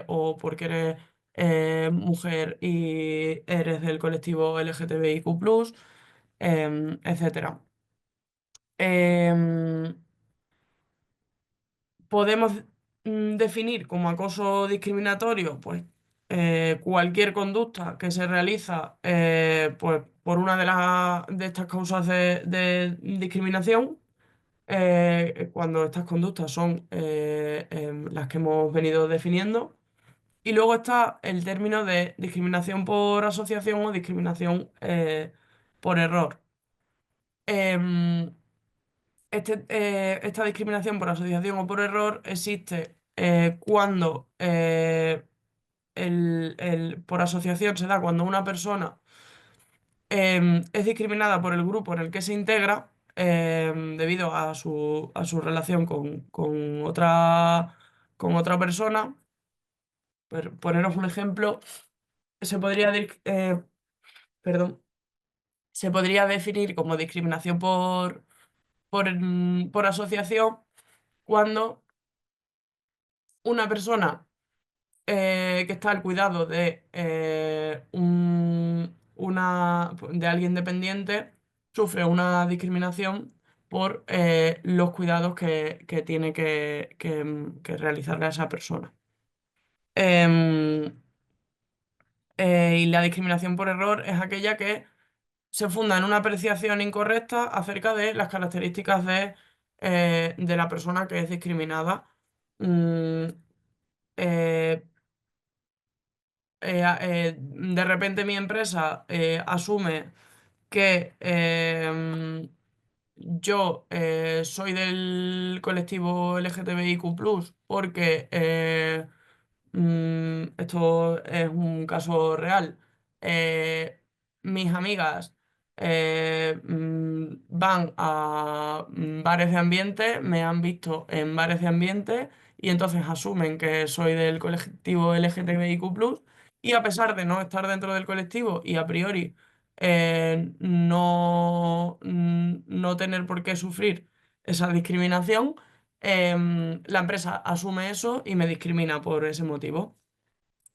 Speaker 3: o porque eres mujer y eres del colectivo LGTBIQ+, etcétera. Em, Podemos definir como acoso discriminatorio, pues cualquier conducta que se realiza pues, por una de estas causas de discriminación, cuando estas conductas son las que hemos venido definiendo. Y luego está el término de discriminación por asociación o discriminación por error. Em, esta discriminación por asociación o por error existe cuando por asociación se da cuando una persona es discriminada por el grupo en el que se integra debido a su relación con otra persona. Poneros un ejemplo, se podría, perdón, se podría definir como discriminación por asociación cuando una persona que está al cuidado de alguien dependiente sufre una discriminación por los cuidados que tiene que realizarle a esa persona. Em, y la discriminación por error es aquella que se funda en una apreciación incorrecta acerca de las características de la persona que es discriminada. Mm, eh, de repente mi empresa asume que yo soy del colectivo LGTBIQ+, porque esto es un caso real. Mis amigas van a bares de ambiente, me han visto en bares de ambiente y entonces asumen que soy del colectivo LGTBIQ+, y a pesar de no estar dentro del colectivo y a priori no tener por qué sufrir esa discriminación, la empresa asume eso y me discrimina por ese motivo.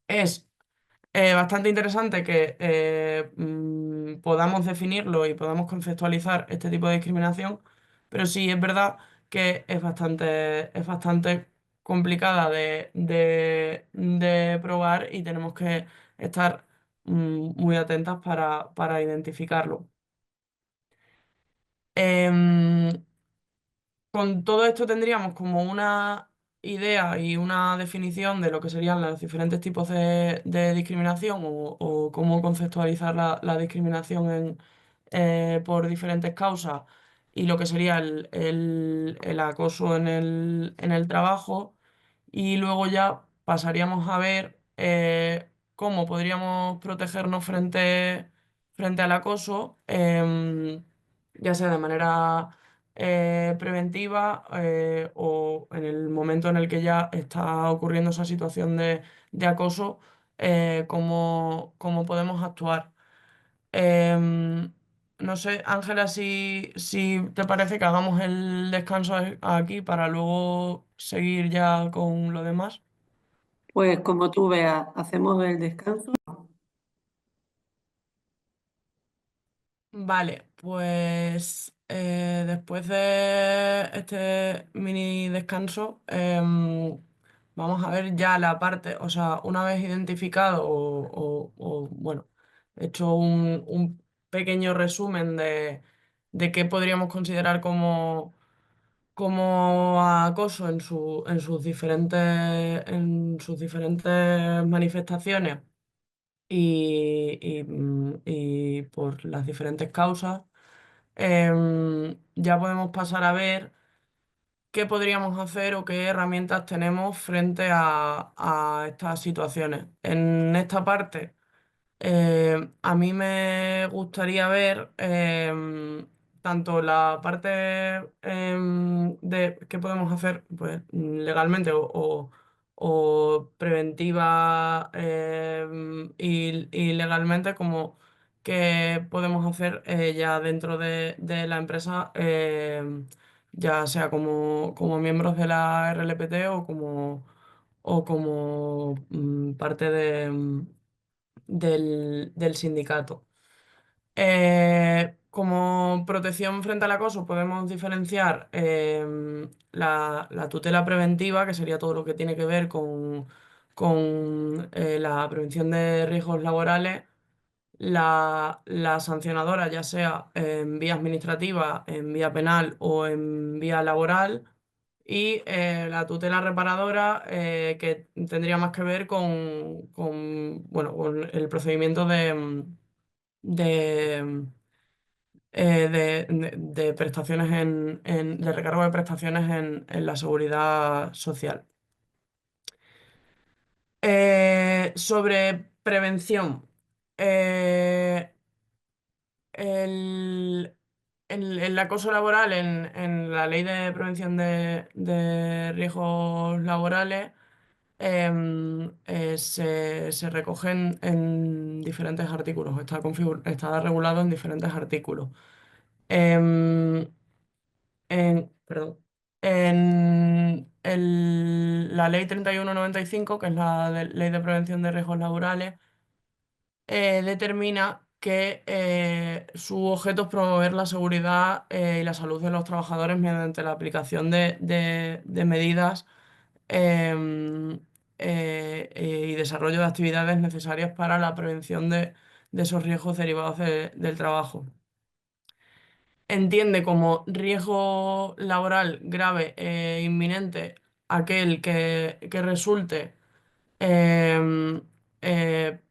Speaker 3: Es bastante interesante que podamos definirlo y podamos conceptualizar este tipo de discriminación, pero sí es verdad que es bastante complicada de probar y tenemos que estar muy atentas para identificarlo. Em, con todo esto tendríamos como una idea y una definición de lo que serían los diferentes tipos de discriminación o cómo conceptualizar la discriminación por diferentes causas y lo que sería el acoso en el trabajo. Y luego ya pasaríamos a ver cómo podríamos protegernos frente al acoso, ya sea de manera preventiva o en el momento en el que ya está ocurriendo esa situación de acoso, cómo podemos actuar. Em, no sé, Ángela, si te parece que hagamos el descanso aquí para luego seguir ya con lo demás.
Speaker 2: Pues como tú veas, hacemos el descanso.
Speaker 3: Vale, pues después de este mini descanso, vamos a ver ya la parte, o sea, una vez identificado bueno, hecho un pequeño resumen de qué podríamos considerar como acoso en sus diferentes manifestaciones y por las diferentes causas, ya podemos pasar a ver qué podríamos hacer o qué herramientas tenemos frente a estas situaciones. En esta parte, a mí me gustaría ver tanto la parte de qué podemos hacer pues, legalmente o preventiva y legalmente como qué podemos hacer ya dentro de la empresa, ya sea como miembros de la RLPT o como parte del sindicato. Como protección frente al acoso podemos diferenciar la tutela preventiva, que sería todo lo que tiene que ver con la prevención de riesgos laborales, la sancionadora, ya sea en vía administrativa, en vía penal o en vía laboral, y la tutela reparadora, que tendría más que ver bueno, con el procedimiento de, de prestaciones de recargo de prestaciones en la seguridad social. Sobre prevención. Eh, el, el acoso laboral en la Ley de Prevención de Riesgos Laborales se recogen en diferentes artículos, está regulado en diferentes artículos. Em, perdón, la Ley 3195, que es la Ley de Prevención de Riesgos Laborales, determina que su objeto es promover la seguridad y la salud de los trabajadores mediante la aplicación de medidas em, y desarrollo de actividades necesarias para la prevención de esos riesgos derivados del trabajo. Entiende como riesgo laboral grave e inminente aquel que resulte em, eh,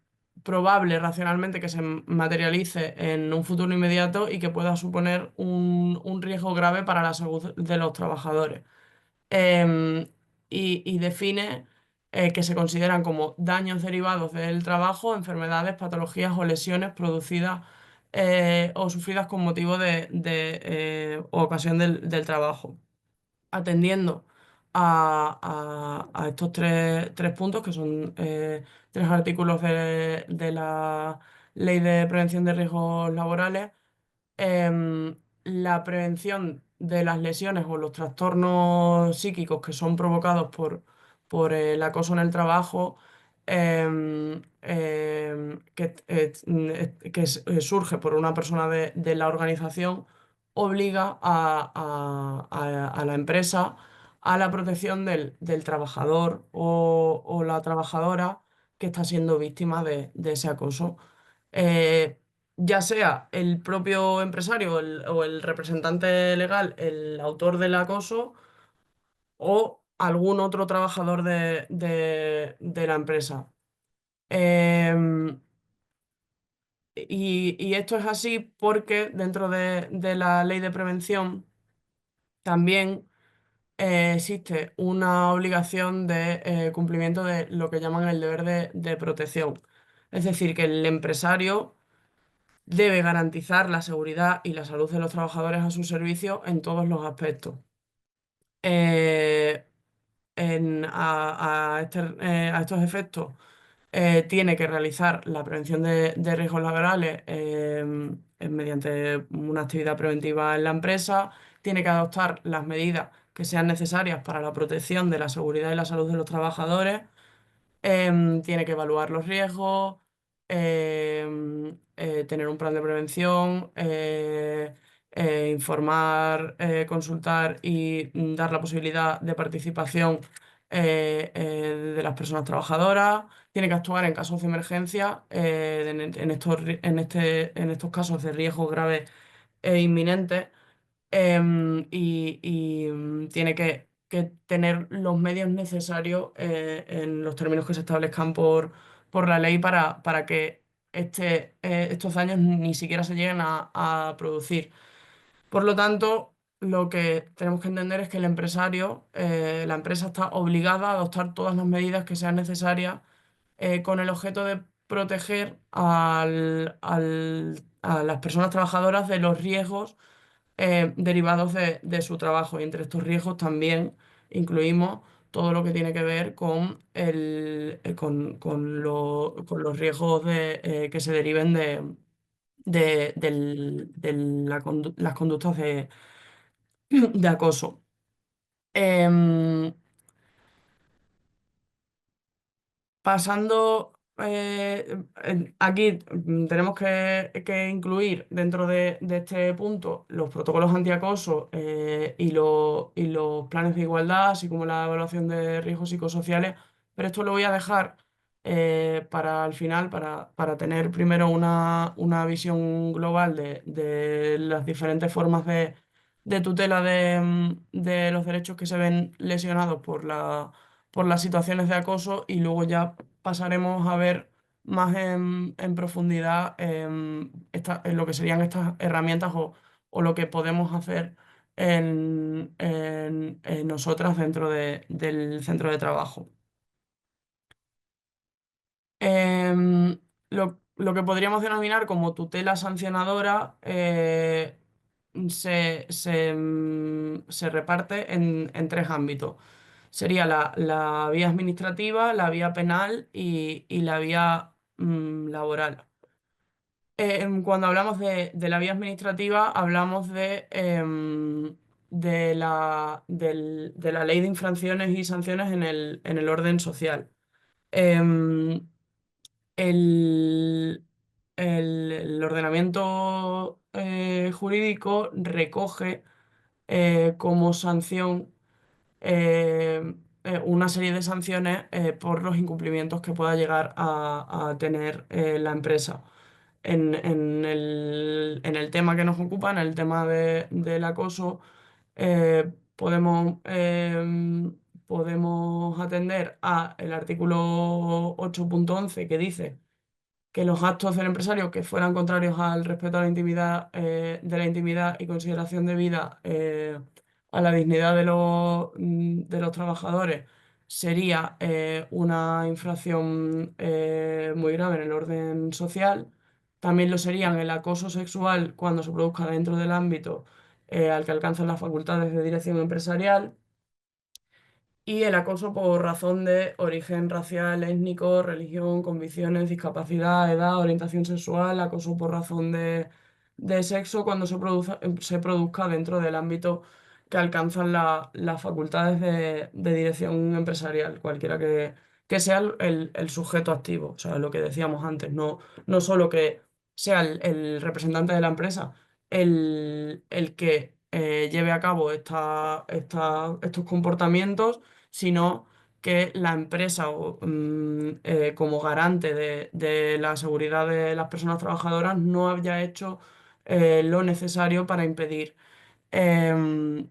Speaker 3: probable racionalmente que se materialice en un futuro inmediato y que pueda suponer un riesgo grave para la salud de los trabajadores. Em, y define que se consideran como daños derivados del trabajo, enfermedades, patologías o lesiones producidas o sufridas con motivo o ocasión del trabajo, atendiendo a estos tres puntos, que son tres artículos de la Ley de Prevención de Riesgos Laborales. La prevención de las lesiones o los trastornos psíquicos que son provocados por el acoso en el trabajo, surge por una persona de la organización, obliga a la empresa a la protección del trabajador o la trabajadora que está siendo víctima de ese acoso. Eh, ya sea el propio empresario o el representante legal, el autor del acoso, o algún otro trabajador de la empresa. Em, y esto es así porque dentro de la ley de prevención también existe una obligación de cumplimiento de lo que llaman el deber de protección. Es decir, que el empresario debe garantizar la seguridad y la salud de los trabajadores a su servicio en todos los aspectos. Eh, a estos efectos, tiene que realizar la prevención de riesgos laborales mediante una actividad preventiva en la empresa, tiene que adoptar las medidas que sean necesarias para la protección de la seguridad y la salud de los trabajadores. Tiene que evaluar los riesgos, tener un plan de prevención, informar, consultar y dar la posibilidad de participación de las personas trabajadoras. Tiene que actuar en casos de emergencia, en estos casos de riesgo grave e inminente. Tiene que tener los medios necesarios en los términos que se establezcan por la ley para que estos daños ni siquiera se lleguen a producir. Por lo tanto, lo que tenemos que entender es que la empresa está obligada a adoptar todas las medidas que sean necesarias con el objeto de proteger a las personas trabajadoras de los riesgos derivados de su trabajo. Y entre estos riesgos también incluimos todo lo que tiene que ver con los riesgos que se deriven las conductas de acoso. Em, Pasando, aquí tenemos que incluir dentro de este punto los protocolos antiacoso y los planes de igualdad, así como la evaluación de riesgos psicosociales, pero esto lo voy a dejar para el final, para tener primero una visión global de las diferentes formas de tutela de los derechos que se ven lesionados por las situaciones de acoso y luego ya pasaremos a ver más en profundidad en lo que serían estas herramientas o lo que podemos hacer en nosotras dentro del centro de trabajo. lo que podríamos denominar como tutela sancionadora se reparte en tres ámbitos. Sería la vía administrativa, la vía penal y la vía laboral. Cuando hablamos de la vía administrativa, hablamos de la ley de infracciones y sanciones en el orden social. Em, el, el ordenamiento jurídico recoge como sanción una serie de sanciones por los incumplimientos que pueda llegar a tener la empresa. En el tema que nos ocupa, en el tema del acoso, podemos atender a el artículo 8.11 que dice que los actos del empresario que fueran contrarios al respeto a la intimidad, de la intimidad y consideración debida a la dignidad de los trabajadores sería una infracción muy grave en el orden social. También lo serían el acoso sexual cuando se produzca dentro del ámbito al que alcanzan las facultades de dirección empresarial y el acoso por razón de origen racial, étnico, religión, convicciones, discapacidad, edad, orientación sexual, acoso por razón de sexo cuando se produzca dentro del ámbito que alcanzan las facultades de dirección empresarial, cualquiera que sea el sujeto activo, o sea, lo que decíamos antes, no solo que sea el representante de la empresa el que lleve a cabo estos comportamientos, sino que la empresa como garante de la seguridad de las personas trabajadoras no haya hecho lo necesario em,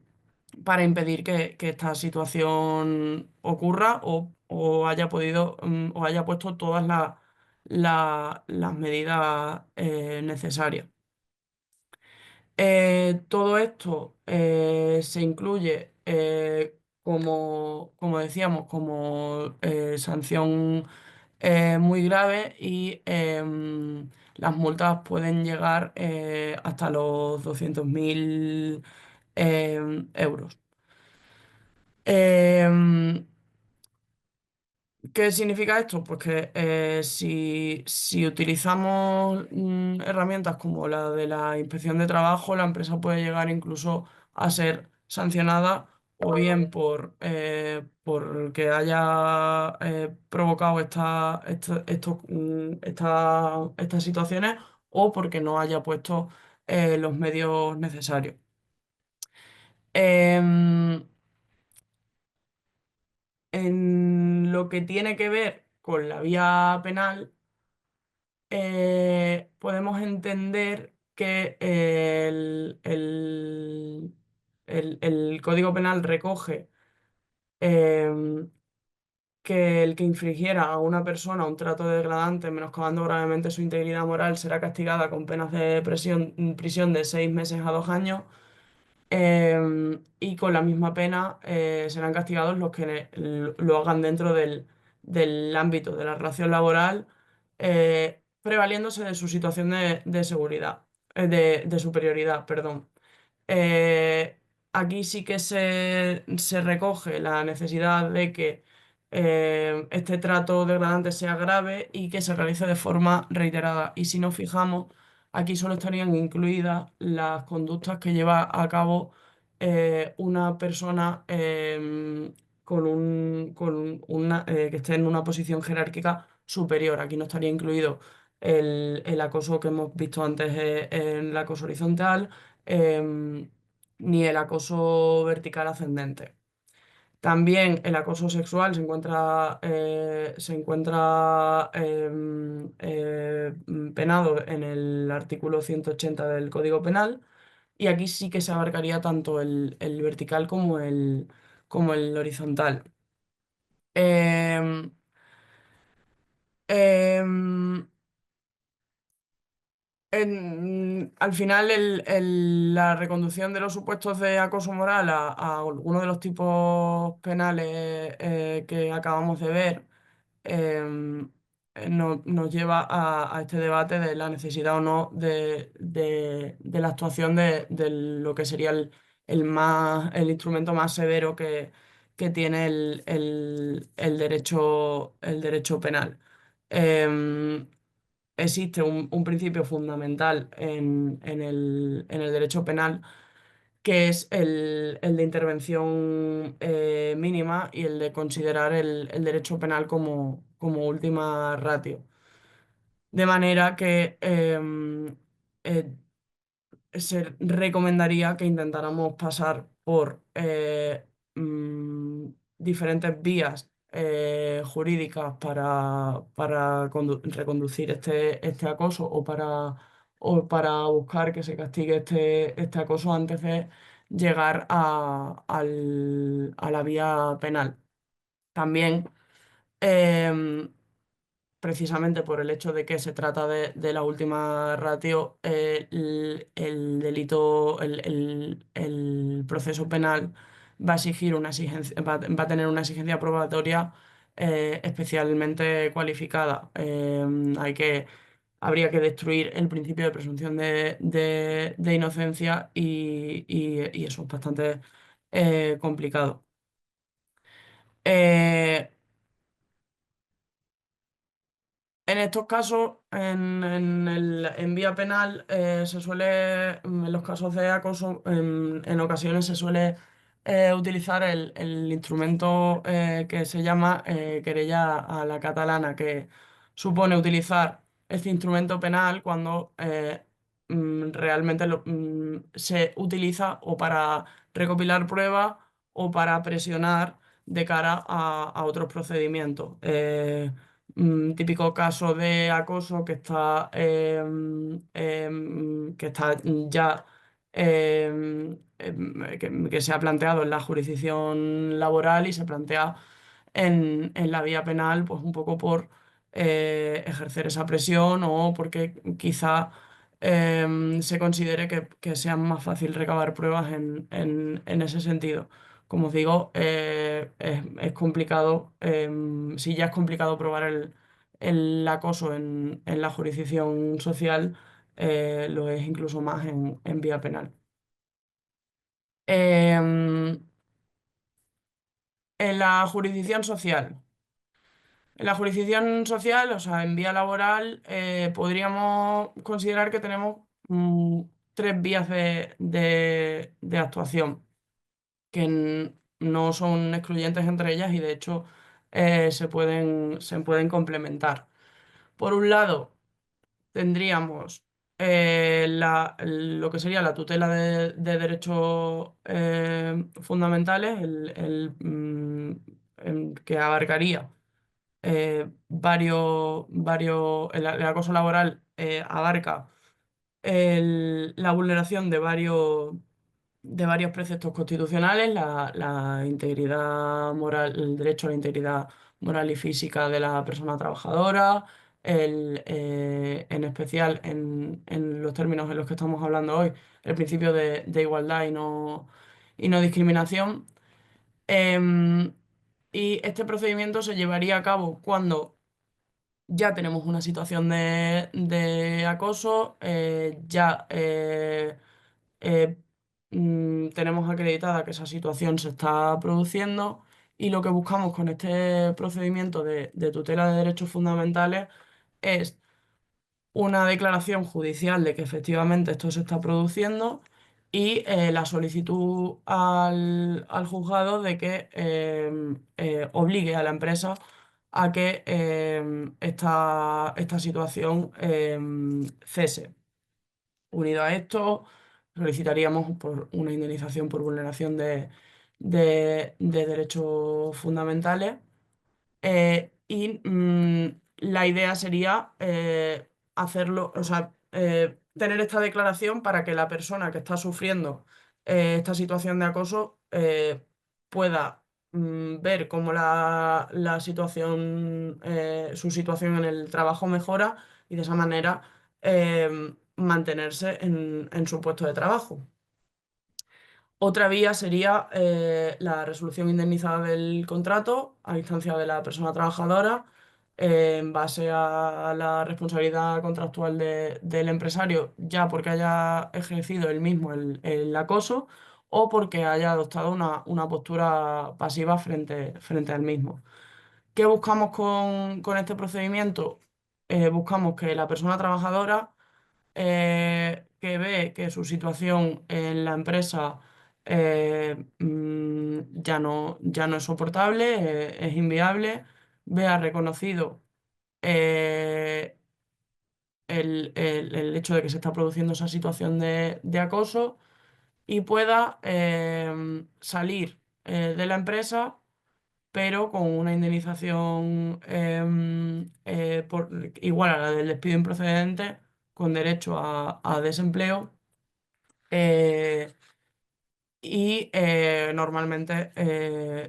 Speaker 3: para impedir que esta situación ocurra o haya podido o haya puesto todas las medidas necesarias. Todo esto se incluye, como decíamos, como sanción muy grave y las multas pueden llegar hasta los 200.000 euros. Em, ¿Qué significa esto? Pues que si utilizamos herramientas como la de la inspección de trabajo, la empresa puede llegar incluso a ser sancionada o bien por que haya provocado estas situaciones o porque no haya puesto los medios necesarios. Em, en lo que tiene que ver con la vía penal, podemos entender que el Código Penal recoge em, que el que infringiera a una persona un trato degradante, menoscabando gravemente su integridad moral, será castigada con penas de prisión de 6 meses a 2 años. Y con la misma pena serán castigados los que lo hagan dentro del ámbito de la relación laboral, prevaliéndose de su situación de seguridad, de superioridad, perdón. Eh, Aquí sí que se recoge la necesidad de que este trato degradante sea grave y que se realice de forma reiterada. Y si nos fijamos, aquí solo estarían incluidas las conductas que lleva a cabo una persona que esté en una posición jerárquica superior. Aquí no estaría incluido el acoso que hemos visto antes en el acoso horizontal. em, Ni el acoso vertical ascendente. También el acoso sexual se encuentra penado en el artículo 180 del Código Penal y aquí sí que se abarcaría tanto el vertical como el horizontal. Em, em, al final, la reconducción de los supuestos de acoso moral a alguno de los tipos penales que acabamos de ver, em, nos lleva a este debate de la necesidad o no de la actuación de lo que sería el instrumento más severo que tiene el derecho penal. Em, Existe un principio fundamental en el derecho penal, que es el de intervención mínima y el de considerar el derecho penal como última ratio. De manera que eh, se recomendaría que intentáramos pasar por diferentes vías jurídicas para reconducir este acoso o para buscar que se castigue este acoso antes de llegar a la vía penal. También, em, precisamente por el hecho de que se trata de la última ratio, el delito, el proceso penal va a exigir una exigencia, va a tener una exigencia probatoria especialmente cualificada. Habría que destruir el principio de presunción de inocencia y eso es bastante complicado. Eh, En estos casos, en vía penal, en los casos de acoso, en ocasiones se suele utilizar el instrumento que se llama querella a la catalana, que supone utilizar este instrumento penal cuando realmente se utiliza o para recopilar pruebas o para presionar de cara a otros procedimientos. Típico caso de acoso que está ya que se ha planteado en la jurisdicción laboral y se plantea en la vía penal, pues un poco por ejercer esa presión o porque quizá se considere que sea más fácil recabar pruebas en ese sentido. Como os digo, es complicado, si ya es complicado probar el acoso en la jurisdicción social, lo es incluso más en vía penal. Em, en la jurisdicción social. En la jurisdicción social, o sea, en vía laboral, podríamos considerar que tenemos tres vías de actuación, que no son excluyentes entre ellas y de hecho se pueden complementar. Por un lado, tendríamos lo que sería la tutela de derechos fundamentales, que abarcaría el acoso laboral abarca la vulneración de varios preceptos constitucionales, la integridad moral, el derecho a la integridad moral y física de la persona trabajadora, en especial en los términos en los que estamos hablando hoy, el principio de igualdad y no discriminación. Em, y este procedimiento se llevaría a cabo cuando ya tenemos una situación de acoso, ya eh, tenemos acreditada que esa situación se está produciendo y lo que buscamos con este procedimiento de tutela de derechos fundamentales es una declaración judicial de que efectivamente esto se está produciendo y la solicitud al juzgado de que obligue a la empresa a que esta situación cese. Unido a esto, solicitaríamos por una indemnización por vulneración de derechos fundamentales y la idea sería hacerlo, o sea, tener esta declaración para que la persona que está sufriendo esta situación de acoso pueda ver cómo la situación, su situación en el trabajo mejora y de esa manera mantenerse en su puesto de trabajo. Otra vía sería la resolución indemnizada del contrato a instancia de la persona trabajadora, en base a la responsabilidad contractual del empresario, ya porque haya ejercido él mismo el acoso o porque haya adoptado una postura pasiva frente al mismo. ¿Qué buscamos con este procedimiento? Buscamos que la persona trabajadora que ve que su situación en la empresa ya no es soportable, es inviable, vea reconocido eh, el hecho de que se está produciendo esa situación de acoso y pueda salir de la empresa pero con una indemnización igual a la del despido improcedente, con derecho a desempleo eh, y normalmente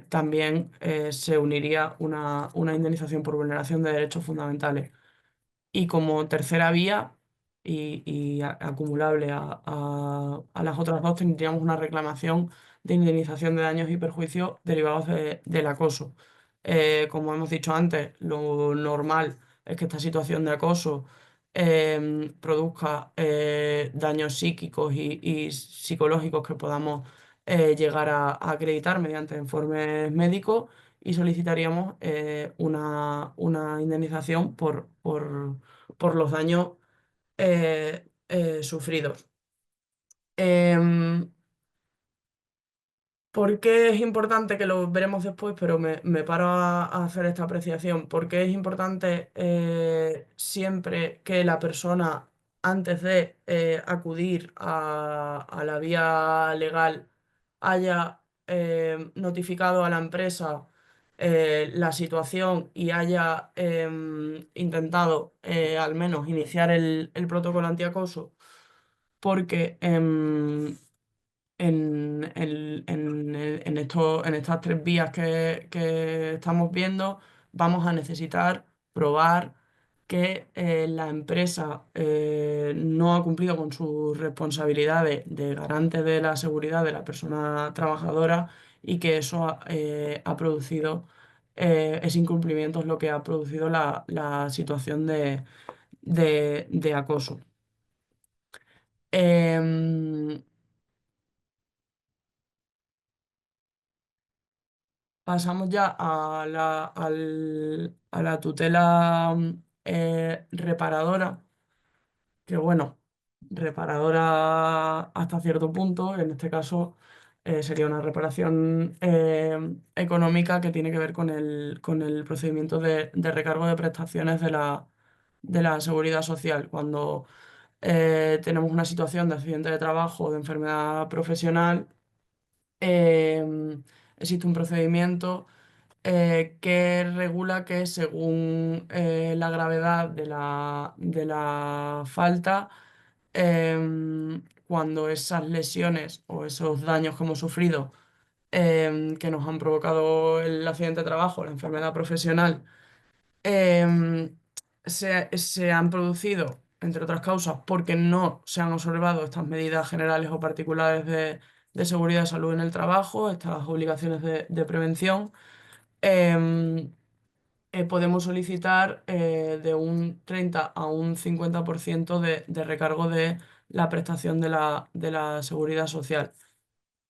Speaker 3: también se uniría una indemnización por vulneración de derechos fundamentales. Y como tercera vía y acumulable a las otras dos, tendríamos una reclamación de indemnización de daños y perjuicios derivados del acoso. Como hemos dicho antes, lo normal es que esta situación de acoso produzca daños psíquicos y psicológicos que podamos llegar a acreditar mediante informes médicos y solicitaríamos una indemnización por los daños sufridos. Em, ¿Por qué es importante, que lo veremos después, pero me paro a hacer esta apreciación? Porque es importante siempre que la persona, antes de acudir a la vía legal, haya notificado a la empresa la situación y haya intentado al menos iniciar el protocolo antiacoso? Porque en estas tres vías que estamos viendo, vamos a necesitar probar que la empresa no ha cumplido con sus responsabilidades de garante de la seguridad de la persona trabajadora y que eso ha producido, ese incumplimiento es lo que ha producido la situación de acoso. Em, Pasamos ya a la tutela reparadora, que bueno, reparadora hasta cierto punto, en este caso sería una reparación económica que tiene que ver con el procedimiento de recargo de prestaciones de la seguridad social. Cuando tenemos una situación de accidente de trabajo o de enfermedad profesional, existe un procedimiento que regula que según la gravedad de la falta, cuando esas lesiones o esos daños que hemos sufrido que nos han provocado el accidente de trabajo, la enfermedad profesional, em, se han producido, entre otras causas, porque no se han observado estas medidas generales o particulares de seguridad y salud en el trabajo, estas obligaciones de prevención. em, Podemos solicitar de un 30 a un 50% de recargo de la prestación de la seguridad social.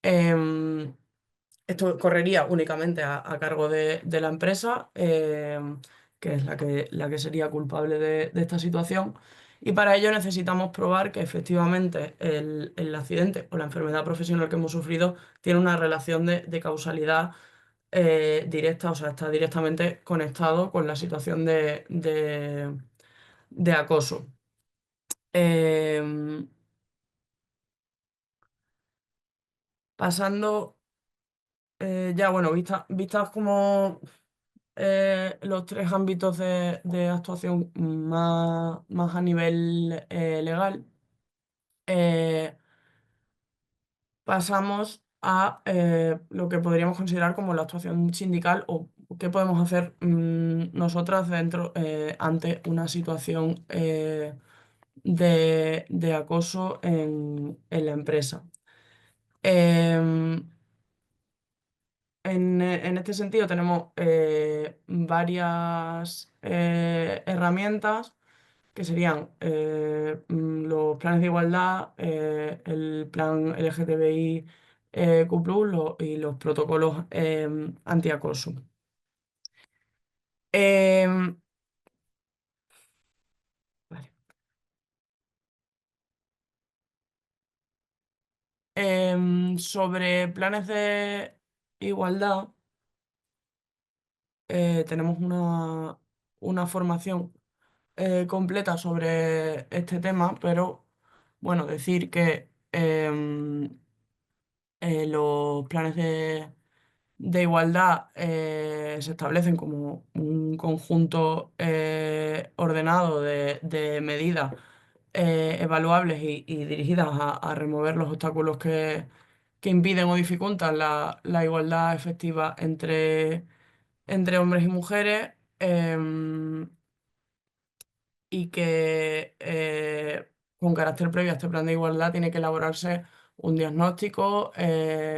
Speaker 3: Em, Esto correría únicamente a cargo de la empresa, que es la que sería culpable de esta situación. Y para ello necesitamos probar que efectivamente el accidente o la enfermedad profesional que hemos sufrido tiene una relación de causalidad directa, o sea, está directamente conectado con la situación de acoso. Em, Pasando ya, bueno, vistas como los tres ámbitos de actuación más a nivel legal, eh, pasamos a lo que podríamos considerar como la actuación sindical o qué podemos hacer nosotras ante una situación de acoso en la empresa. Em, en en este sentido tenemos varias herramientas que serían los planes de igualdad, el plan LGTBI Q+, y los protocolos antiacoso. Em, vale. Sobre planes de igualdad, tenemos una formación completa sobre este tema, pero bueno, decir que los planes de igualdad se establecen como un conjunto ordenado de medidas evaluables y dirigidas a remover los obstáculos que impiden o dificultan la igualdad efectiva entre hombres y mujeres. Y que con carácter previo a este plan de igualdad tiene que elaborarse un diagnóstico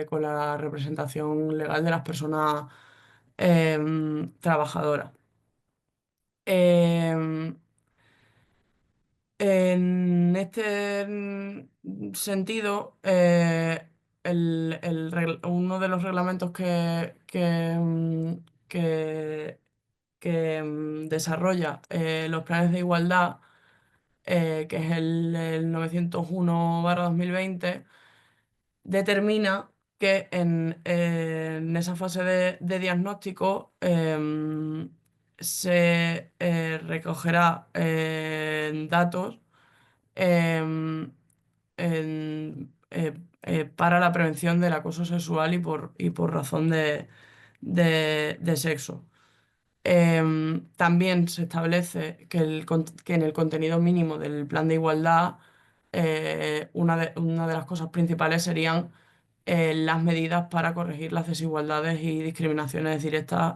Speaker 3: con la representación legal de las personas trabajadoras. Em, en este sentido, uno de los reglamentos que, desarrolla los planes de igualdad, que es el 901/2020, determina que en esa fase de diagnóstico se recogerá datos em, para la prevención del acoso sexual y por razón de sexo. También se establece que en el contenido mínimo del plan de igualdad, una de las cosas principales serían las medidas para corregir las desigualdades y discriminaciones directas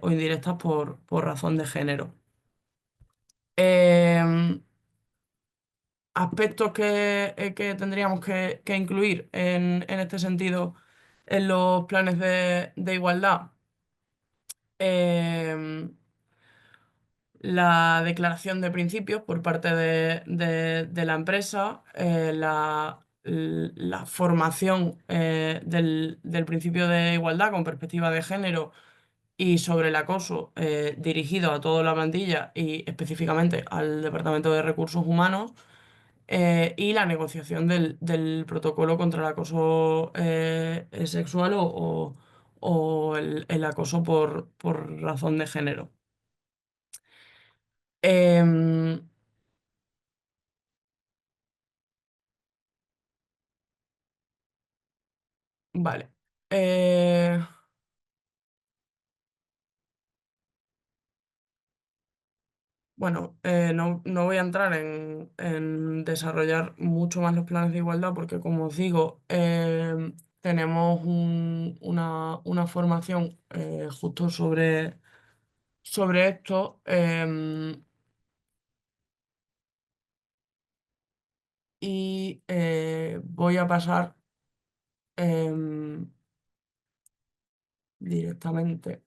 Speaker 3: o indirectas por razón de género. Em, Aspectos que tendríamos que incluir en este sentido en los planes de igualdad. Em, la declaración de principios por parte de la empresa, la formación del principio de igualdad con perspectiva de género y sobre el acoso dirigido a toda la plantilla y específicamente al Departamento de Recursos Humanos, y la negociación del protocolo contra el acoso sexual o el acoso por razón de género. Em, vale. Eh, bueno, no voy a entrar en desarrollar mucho más los planes de igualdad porque, como os digo, tenemos una formación justo sobre esto, y voy a pasar directamente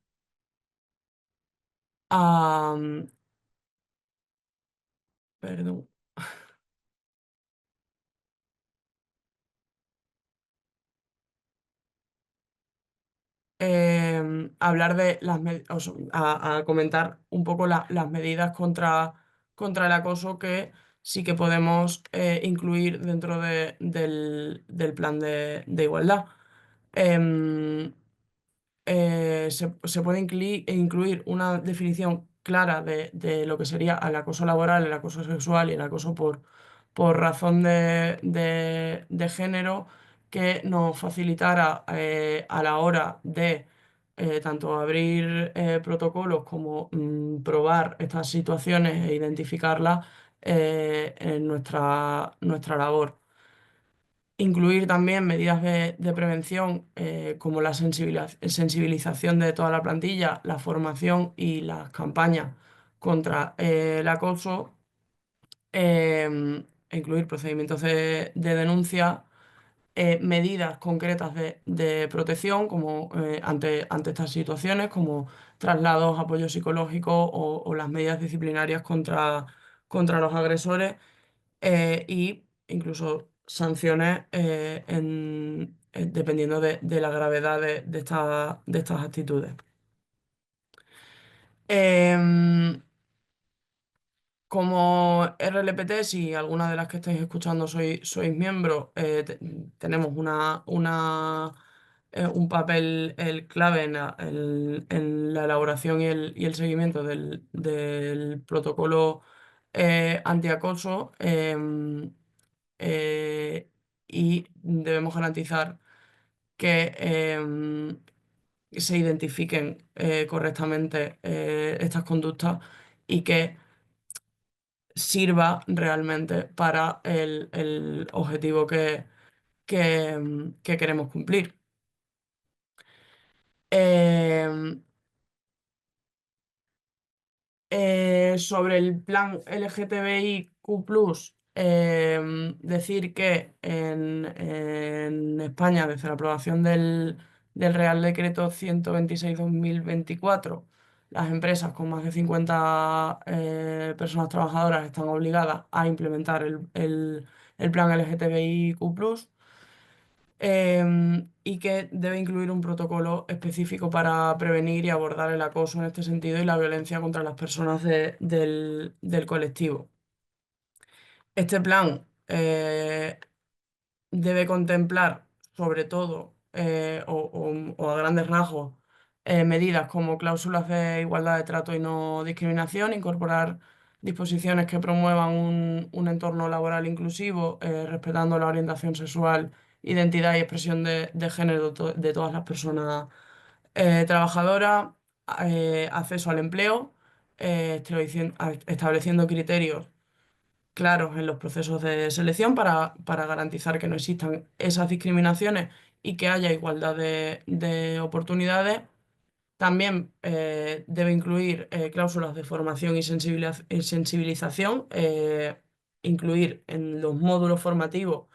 Speaker 3: a... Perdón. Hablar de a comentar un poco las medidas contra el acoso que sí que podemos incluir dentro del plan de igualdad. Em, se puede incluir una definición clara de lo que sería el acoso laboral, el acoso sexual y el acoso por razón de género, que nos facilitara a la hora de tanto abrir protocolos como probar estas situaciones e identificarlas en nuestra labor. Incluir también medidas de prevención, como la sensibilización de toda la plantilla, la formación y las campañas contra el acoso. Incluir procedimientos de denuncia medidas concretas de protección como, ante estas situaciones, como traslados, apoyo psicológico o las medidas disciplinarias contra los agresores, y incluso sanciones, dependiendo de la gravedad de estas actitudes. Em, Como RLPT, si alguna de las que estáis escuchando sois miembros, tenemos un papel clave en la elaboración y el seguimiento del protocolo antiacoso, eh, y debemos garantizar que se identifiquen correctamente estas conductas y que sirva realmente para el objetivo que queremos cumplir. Em, Sobre el plan LGTBIQ+, decir que en España, desde la aprobación del Real Decreto 126/2024, las empresas con más de 50 personas trabajadoras están obligadas a implementar el plan LGTBIQ+, y que debe incluir un protocolo específico para prevenir y abordar el acoso en este sentido y la violencia contra las personas del colectivo. Este plan debe contemplar, sobre todo, o a grandes rasgos, medidas como cláusulas de igualdad de trato y no discriminación, incorporar disposiciones que promuevan un entorno laboral inclusivo, respetando la orientación sexual, identidad y expresión de género de todas las personas trabajadoras, acceso al empleo, estableciendo criterios claros en los procesos de selección para garantizar que no existan esas discriminaciones y que haya igualdad de oportunidades. También debe incluir cláusulas de formación y sensibilización, incluir en los módulos formativos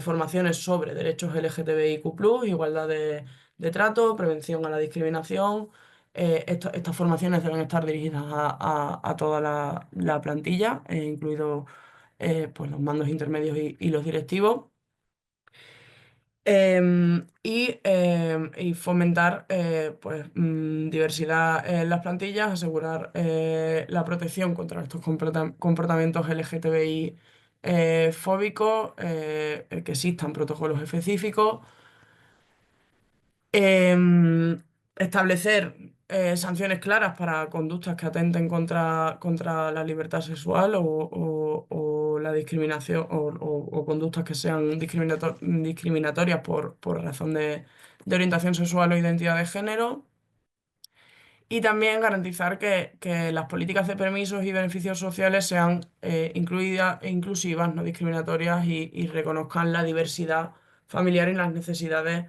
Speaker 3: formaciones sobre derechos LGTBIQ+, igualdad de trato, prevención a la discriminación. Estas formaciones deben estar dirigidas a toda la plantilla, incluidos pues los mandos intermedios y los directivos. Y fomentar pues, diversidad en las plantillas, asegurar la protección contra estos comportamientos LGTBI fóbicos, que existan protocolos específicos. Em, Establecer sanciones claras para conductas que atenten contra la libertad sexual o la discriminación o conductas que sean discriminatorias por razón de orientación sexual o identidad de género. Y también garantizar que las políticas de permisos y beneficios sociales sean incluidas e inclusivas, no discriminatorias y reconozcan la diversidad familiar y las necesidades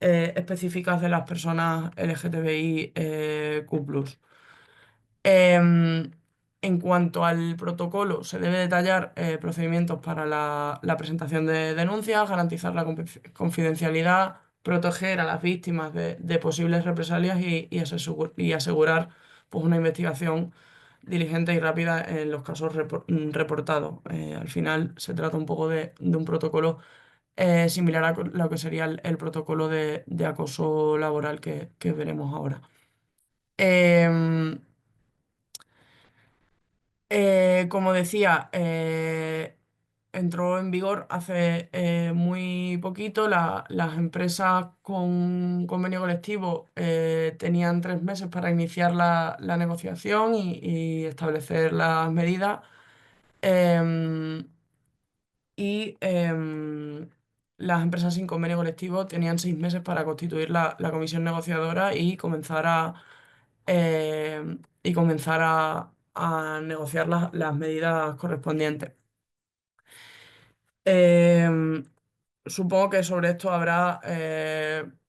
Speaker 3: específicas de las personas LGTBI Q+. Em, en cuanto al protocolo, se debe detallar procedimientos para la presentación de denuncias, garantizar la confidencialidad, proteger a las víctimas de posibles represalias y asegurar pues, una investigación diligente y rápida en los casos reportados. Al final se trata un poco de un protocolo similar a lo que sería el protocolo de acoso laboral que veremos ahora. Em, Como decía, entró en vigor hace muy poquito. Las empresas con convenio colectivo tenían 3 meses para iniciar la negociación y establecer las medidas. Em, y las empresas sin convenio colectivo tenían 6 meses para constituir la comisión negociadora y comenzar a negociar las medidas correspondientes. Em, Supongo que sobre esto habrá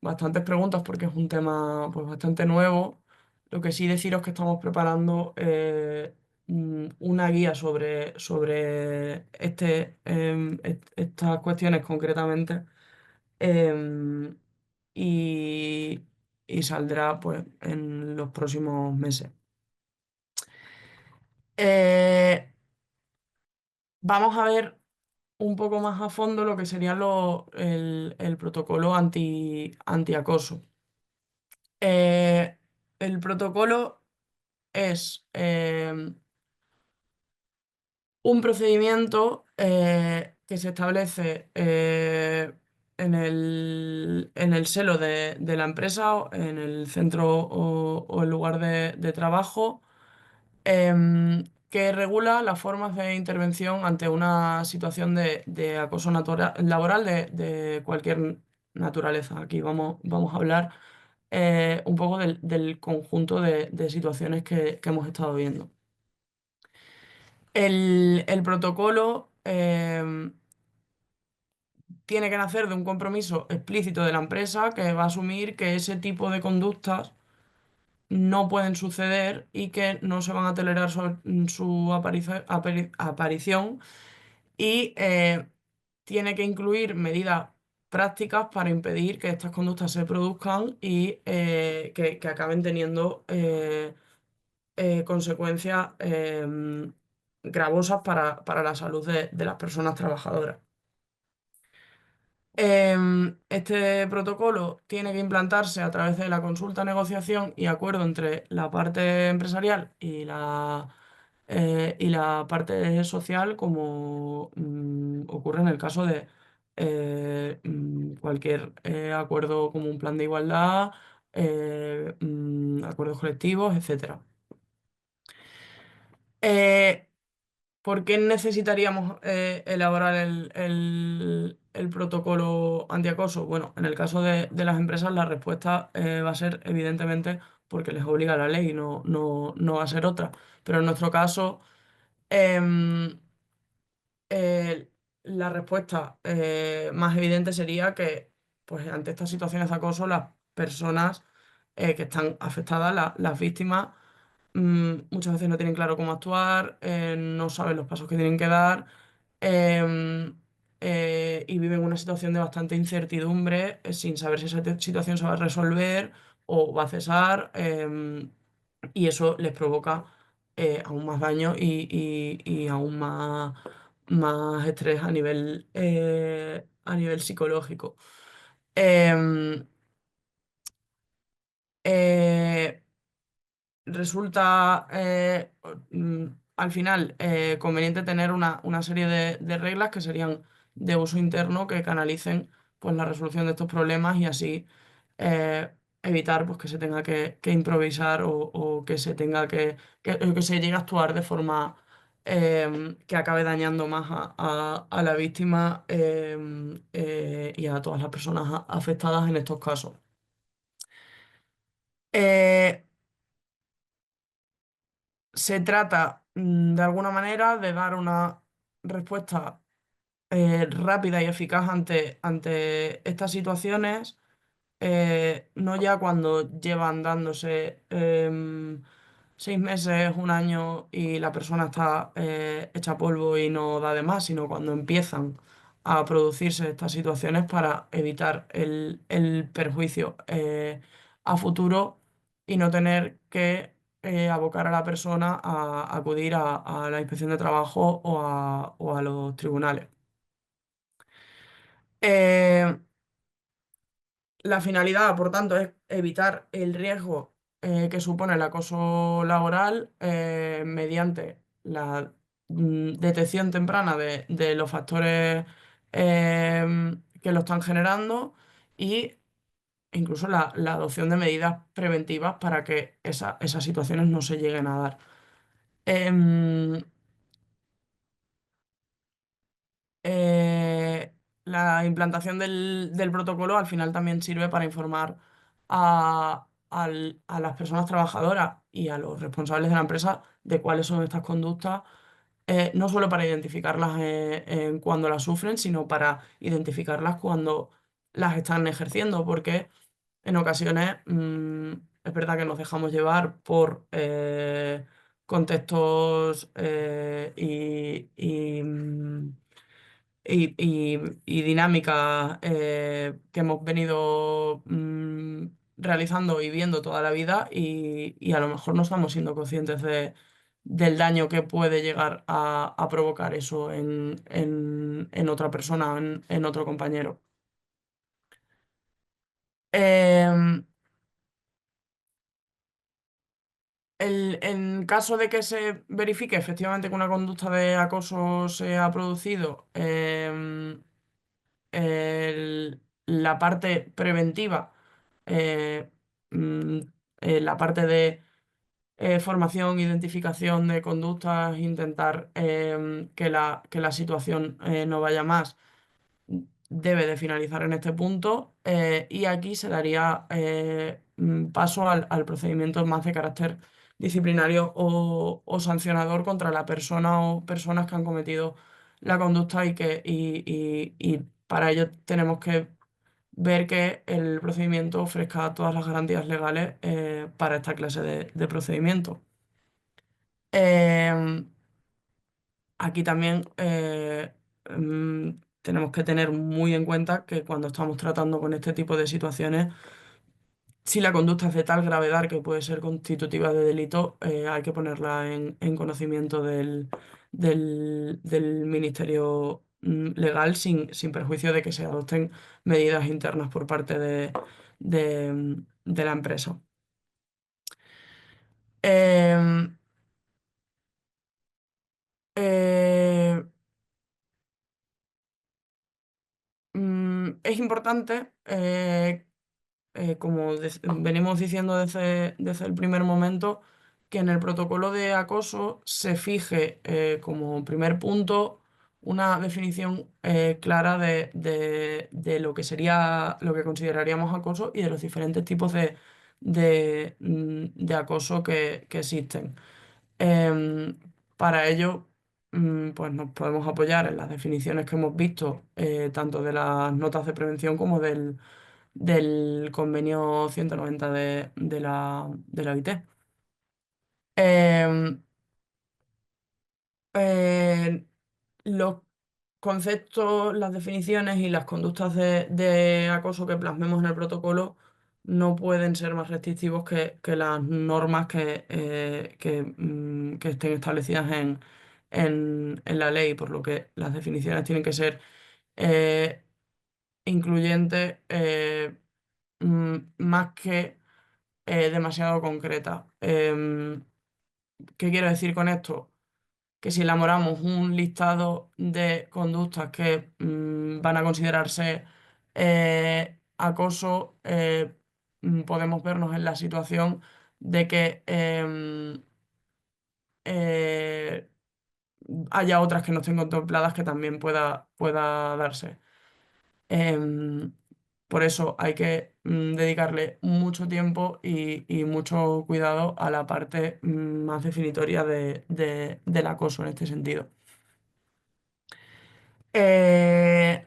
Speaker 3: bastantes preguntas porque es un tema pues, bastante nuevo. Lo que sí deciros que estamos preparando una guía sobre estas cuestiones concretamente, em, y, y saldrá pues en los próximos meses. Eh, Vamos a ver un poco más a fondo lo que sería el protocolo antiacoso. Eh, el protocolo es un procedimiento que se establece en el seno de la empresa, o en el centro o el lugar de trabajo, que regula las formas de intervención ante una situación de acoso laboral de cualquier naturaleza. Aquí vamos a hablar un poco del conjunto de situaciones que hemos estado viendo. El protocolo tiene que nacer de un compromiso explícito de la empresa que va a asumir que ese tipo de conductas no pueden suceder y que no se van a tolerar su aparición, y tiene que incluir medidas prácticas para impedir que estas conductas se produzcan y que acaben teniendo consecuencias gravosas para la salud de las personas trabajadoras. Este protocolo tiene que implantarse a través de la consulta, negociación y acuerdo entre la parte empresarial y la parte social, como ocurre en el caso de cualquier acuerdo, como un plan de igualdad, acuerdos colectivos, etcétera. Eh, ¿Por qué necesitaríamos elaborar el protocolo antiacoso? Bueno, en el caso de las empresas la respuesta va a ser evidentemente porque les obliga la ley, no va a ser otra. Pero en nuestro caso, em, eh, la respuesta más evidente sería que, pues, ante estas situaciones de acoso, las personas que están afectadas, las víctimas, muchas veces no tienen claro cómo actuar, no saben los pasos que tienen que dar, em, y viven una situación de bastante incertidumbre, sin saber si esa situación se va a resolver o va a cesar, y eso les provoca aún más daño y aún más estrés a nivel psicológico. Em, eh, Resulta al final conveniente tener una serie de reglas que serían de uso interno, que canalicen pues la resolución de estos problemas, y así eh, evitar pues que se tenga que improvisar o que se tenga que se llegue a actuar de forma que acabe dañando más a la víctima, y a todas las personas afectadas en estos casos. Eh, Se trata, de alguna manera, de dar una respuesta rápida y eficaz ante estas situaciones, no ya cuando llevan dándose 6 meses, un año y la persona está hecha polvo y no da de más, sino cuando empiezan a producirse estas situaciones, para evitar el perjuicio a futuro y no tener que abocar a la persona a acudir a la inspección de trabajo o a los tribunales. Eh, la finalidad, por tanto, es evitar el riesgo que supone el acoso laboral mediante la detección temprana de los factores que lo están generando, y incluso la adopción de medidas preventivas para que esas situaciones no se lleguen a dar. Em, Eh, la implantación del protocolo al final también sirve para informar a las personas trabajadoras y a los responsables de la empresa de cuáles son estas conductas, no solo para identificarlas en cuando las sufren, sino para identificarlas cuando las están ejerciendo, porque en ocasiones es verdad que nos dejamos llevar contextos y dinámicas que hemos venido realizando y viendo toda la vida y a lo mejor no estamos siendo conscientes del daño que puede llegar a provocar eso en otra persona, en otro compañero. Em, en caso de que se verifique efectivamente que una conducta de acoso se ha producido, la parte preventiva, eh, mm, la parte de formación, identificación de conductas, intentar que la situación no vaya más debe de finalizar en este punto y aquí se daría paso al procedimiento más de carácter disciplinario o sancionador contra la persona o personas que han cometido la conducta y para ello tenemos que ver que el procedimiento ofrezca todas las garantías legales para esta clase de procedimiento. Em, Aquí también tenemos que tener muy en cuenta que cuando estamos tratando con este tipo de situaciones, si la conducta es de tal gravedad que puede ser constitutiva de delito, hay que ponerla en conocimiento del Ministerio Legal sin perjuicio de que se adopten medidas internas por parte de la empresa. Em, eh, es importante como venimos diciendo desde el primer momento, que en el protocolo de acoso se fije como primer punto una definición clara de lo que sería, lo que consideraríamos acoso y de los diferentes tipos de acoso que existen. Em, para ello, pues nos podemos apoyar en las definiciones que hemos visto, tanto de las notas de prevención como del convenio 190 de la OIT. Em, eh, los conceptos, las definiciones y las conductas de acoso que plasmemos en el protocolo no pueden ser más restrictivos que las normas que estén establecidas en la ley, por lo que las definiciones tienen que ser eh, incluyentes más que demasiado concreta. ¿Qué quiero decir con esto? Que si elaboramos un listado de conductas que van a considerarse acoso, podemos vernos en la situación de que eh, haya otras que no estén contempladas que también pueda darse. Em, por eso hay que dedicarle mucho tiempo y mucho cuidado a la parte más definitoria del acoso en este sentido. Eh,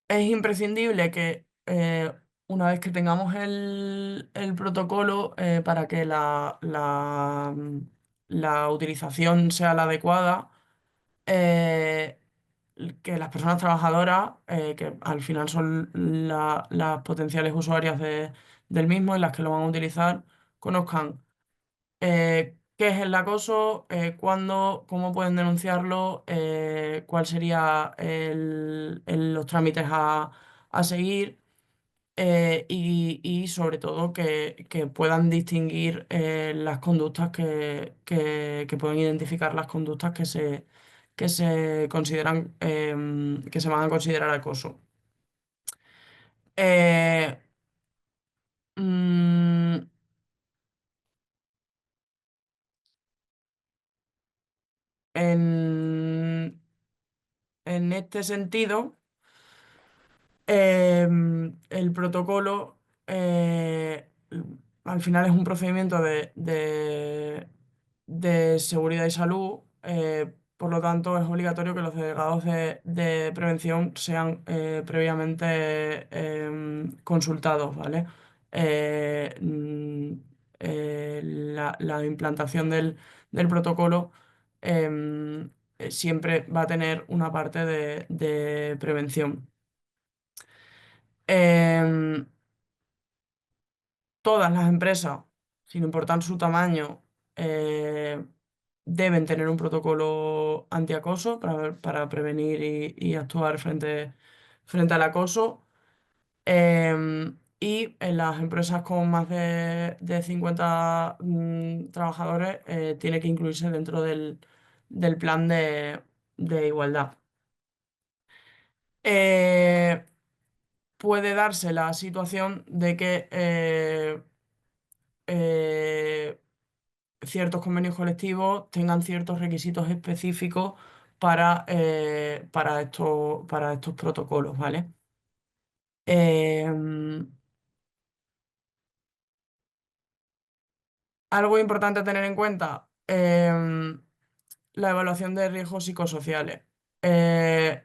Speaker 3: es imprescindible que una vez que tengamos el protocolo para que la utilización sea la adecuada, eh, que las personas trabajadoras, que al final son las potenciales usuarias del mismo y las que lo van a utilizar, conozcan qué es el acoso, cuándo, cómo pueden denunciarlo, cuál sería los trámites a seguir y sobre todo que puedan distinguir las conductas que pueden identificar las conductas que se consideran que se van a considerar acoso. Eh, mm, en, en este sentido, el protocolo al final es un procedimiento de seguridad y salud, por lo tanto es obligatorio que los delegados de prevención sean previamente consultados, ¿vale? la implantación del protocolo siempre va a tener una parte de prevención. Em, Todas las empresas, sin importar su tamaño, eh, deben tener un protocolo antiacoso para prevenir y actuar frente al acoso. Y en las empresas con más de 50 trabajadores tiene que incluirse dentro del plan de igualdad. Eh, Puede darse la situación de que eh, ciertos convenios colectivos tengan ciertos requisitos específicos para estos protocolos, ¿vale? Em, Algo importante a tener en cuenta, la evaluación de riesgos psicosociales. Eh,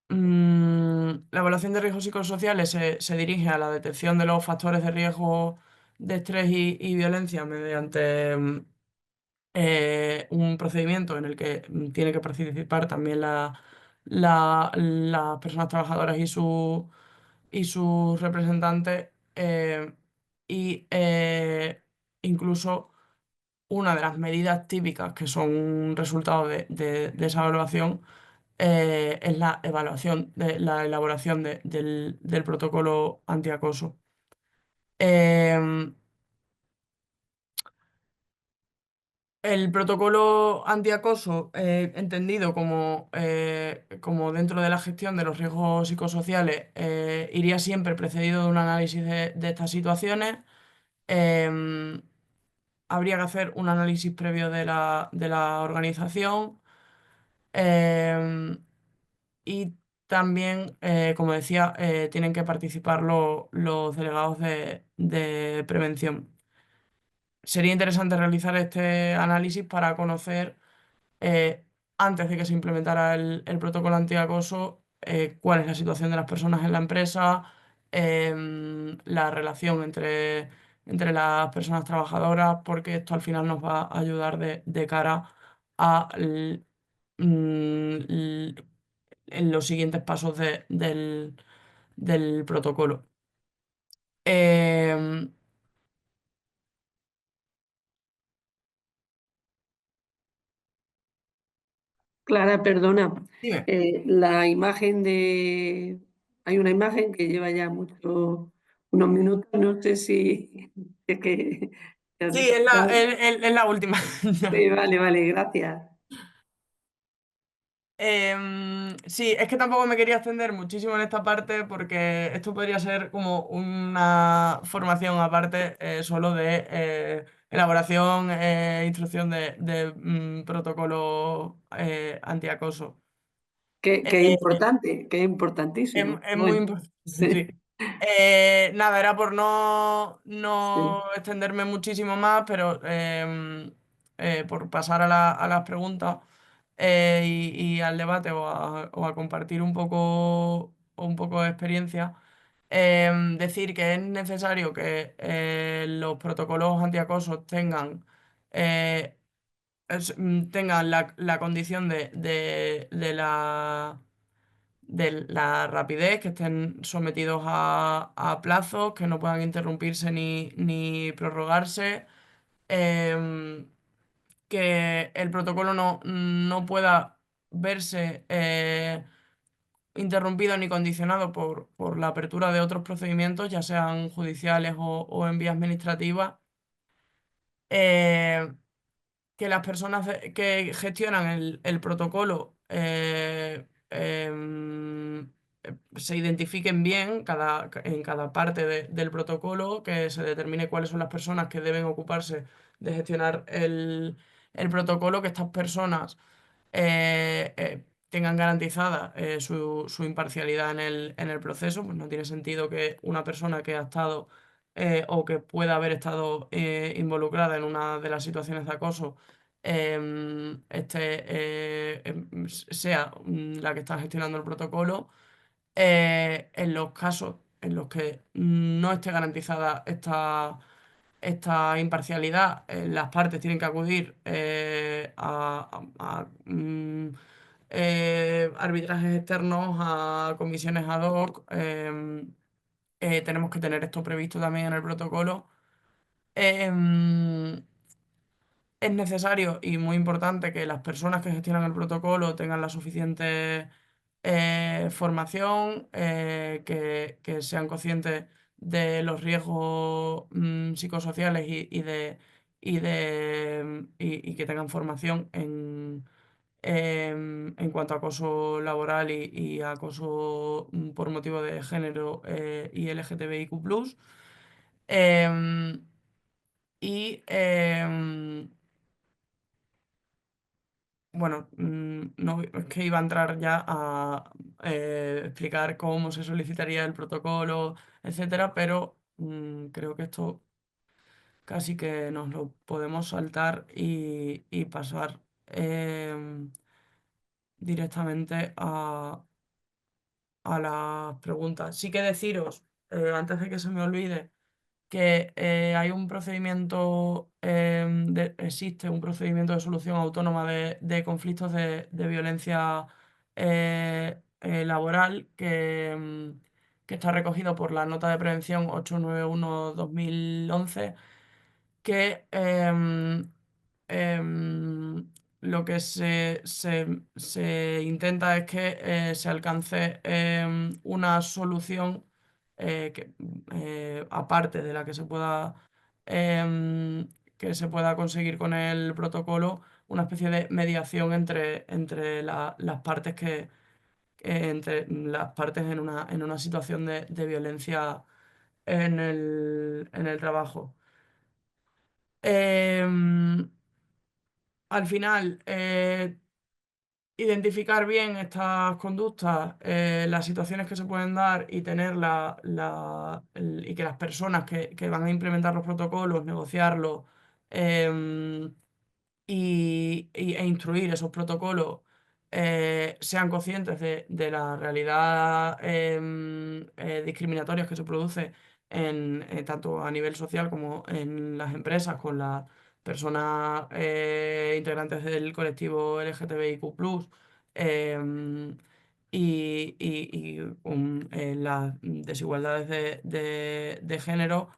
Speaker 3: la evaluación de riesgos psicosociales se dirige a la detección de los factores de riesgo de estrés y violencia mediante un procedimiento en el que tiene que participar también las personas trabajadoras y sus representantes y incluso una de las medidas típicas que son un resultado de esa evaluación es la evaluación de la elaboración del protocolo antiacoso. Em, El protocolo antiacoso, entendido como dentro de la gestión de los riesgos psicosociales, iría siempre precedido de un análisis de estas situaciones. Em, Habría que hacer un análisis previo de la organización. em, y también, como decía, tienen que participar los delegados de prevención. Sería interesante realizar este análisis para conocer eh, antes de que se implementara el protocolo antiacoso, cuál es la situación de las personas en la empresa, la relación entre las personas trabajadoras, porque esto al final nos va a ayudar de cara a en los siguientes pasos del protocolo. Em,
Speaker 2: Clara, perdona,
Speaker 3: Dime.
Speaker 2: la imagen de... Hay una imagen que lleva ya unos minutos, no sé si es que...
Speaker 3: Sí, es la última.
Speaker 2: Sí, vale, vale, gracias.
Speaker 3: Sí, es que tampoco me quería extender muchísimo en esta parte porque esto podría ser como una formación aparte solo de elaboración e instrucción de protocolos antiacoso.
Speaker 2: Que es importante, que es importantísimo.
Speaker 3: Es muy
Speaker 2: Bueno,
Speaker 3: importante, sí.
Speaker 2: sí,
Speaker 3: Nada, era por no
Speaker 2: sí.
Speaker 3: extenderme muchísimo más, pero por pasar a las preguntas y al debate o a compartir un poco de experiencia, decir que es necesario que los protocolos antiacoso eh, tengan la condición de la rapidez, que estén sometidos a plazos, que no puedan interrumpirse ni prorrogarse, em, que el protocolo no pueda verse interrumpido ni condicionado por la apertura de otros procedimientos, ya sean judiciales o en vía administrativa. Eh, que las personas que gestionan el protocolo se identifiquen bien en cada parte del protocolo, que se determine cuáles son las personas que deben ocuparse de gestionar el protocolo, que estas personas tengan garantizada su imparcialidad en el proceso. Pues no tiene sentido que una persona que ha estado o que pueda haber estado involucrada en una de las situaciones de acoso sea la que está gestionando el protocolo. En los casos en los que no esté garantizada esta imparcialidad. Las partes tienen que acudir arbitrajes externos, a comisiones ad hoc. Tenemos que tener esto previsto también en el protocolo. Em, es necesario y muy importante que las personas que gestionan el protocolo tengan la suficiente formación, que sean conscientes de los riesgos psicosociales y que tengan formación en cuanto a acoso laboral y acoso por motivo de género y LGTBIQ+. Em, y bueno, no, es que iba a entrar ya a explicar cómo se solicitaría el protocolo, etcétera, pero creo que esto casi que nos lo podemos saltar y pasar directamente a las preguntas. Sí que deciros, antes de que se me olvide, que hay un procedimiento, existe un procedimiento de solución autónoma de conflictos de violencia laboral que está recogido por la nota de prevención 891/2011, que lo que se intenta es que se alcance una solución que, aparte de la que se pueda conseguir con el protocolo, una especie de mediación entre las partes entre las partes en una situación de violencia en el trabajo. Em, Al final, identificar bien estas conductas, las situaciones que se pueden dar y tener y que las personas que van a implementar los protocolos, negociarlos, em, e instruir esos protocolos, sean conscientes de la realidad discriminatoria que se produce tanto a nivel social como en las empresas con las personas integrantes del colectivo LGTBIQ+, em, y con las desigualdades de género.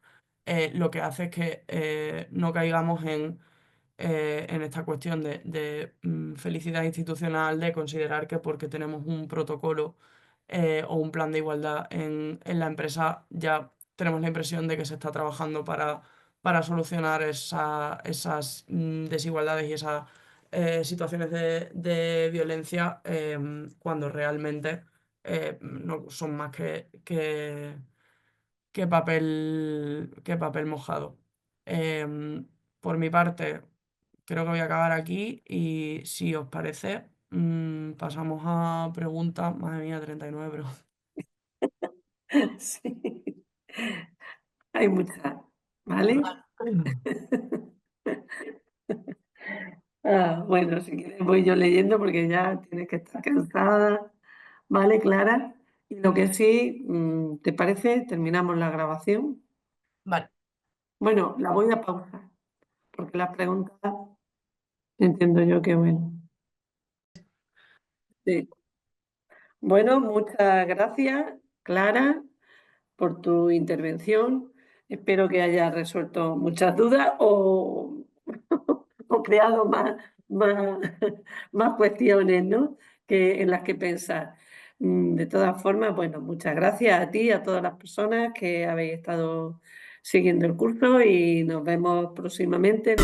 Speaker 3: Lo que hace es que no caigamos en esta cuestión de felicidad institucional, de considerar que porque tenemos un protocolo o un plan de igualdad en la empresa, ya tenemos la impresión de que se está trabajando para solucionar esas desigualdades y esas situaciones de violencia, cuando realmente no son más que papel mojado. Por mi parte, creo que voy a acabar aquí y si os parece, pasamos a preguntas. Madre mía, 39 preguntas.
Speaker 2: Sí, hay muchas, ¿vale? Bueno, si quieres voy yo leyendo porque ya tienes que estar cansada, ¿vale, Clara? Y lo que sí, ¿te parece? Terminamos la grabación.
Speaker 3: Vale,
Speaker 2: Bueno, la voy a pausar porque las preguntas entiendo yo que bueno. Sí. Bueno, muchas gracias, Clara, por tu intervención. Espero que haya resuelto muchas dudas o creado más, más cuestiones, ¿no? En las que pensar. De todas formas, bueno, muchas gracias a ti y a todas las personas que habéis estado siguiendo el curso y nos vemos próximamente.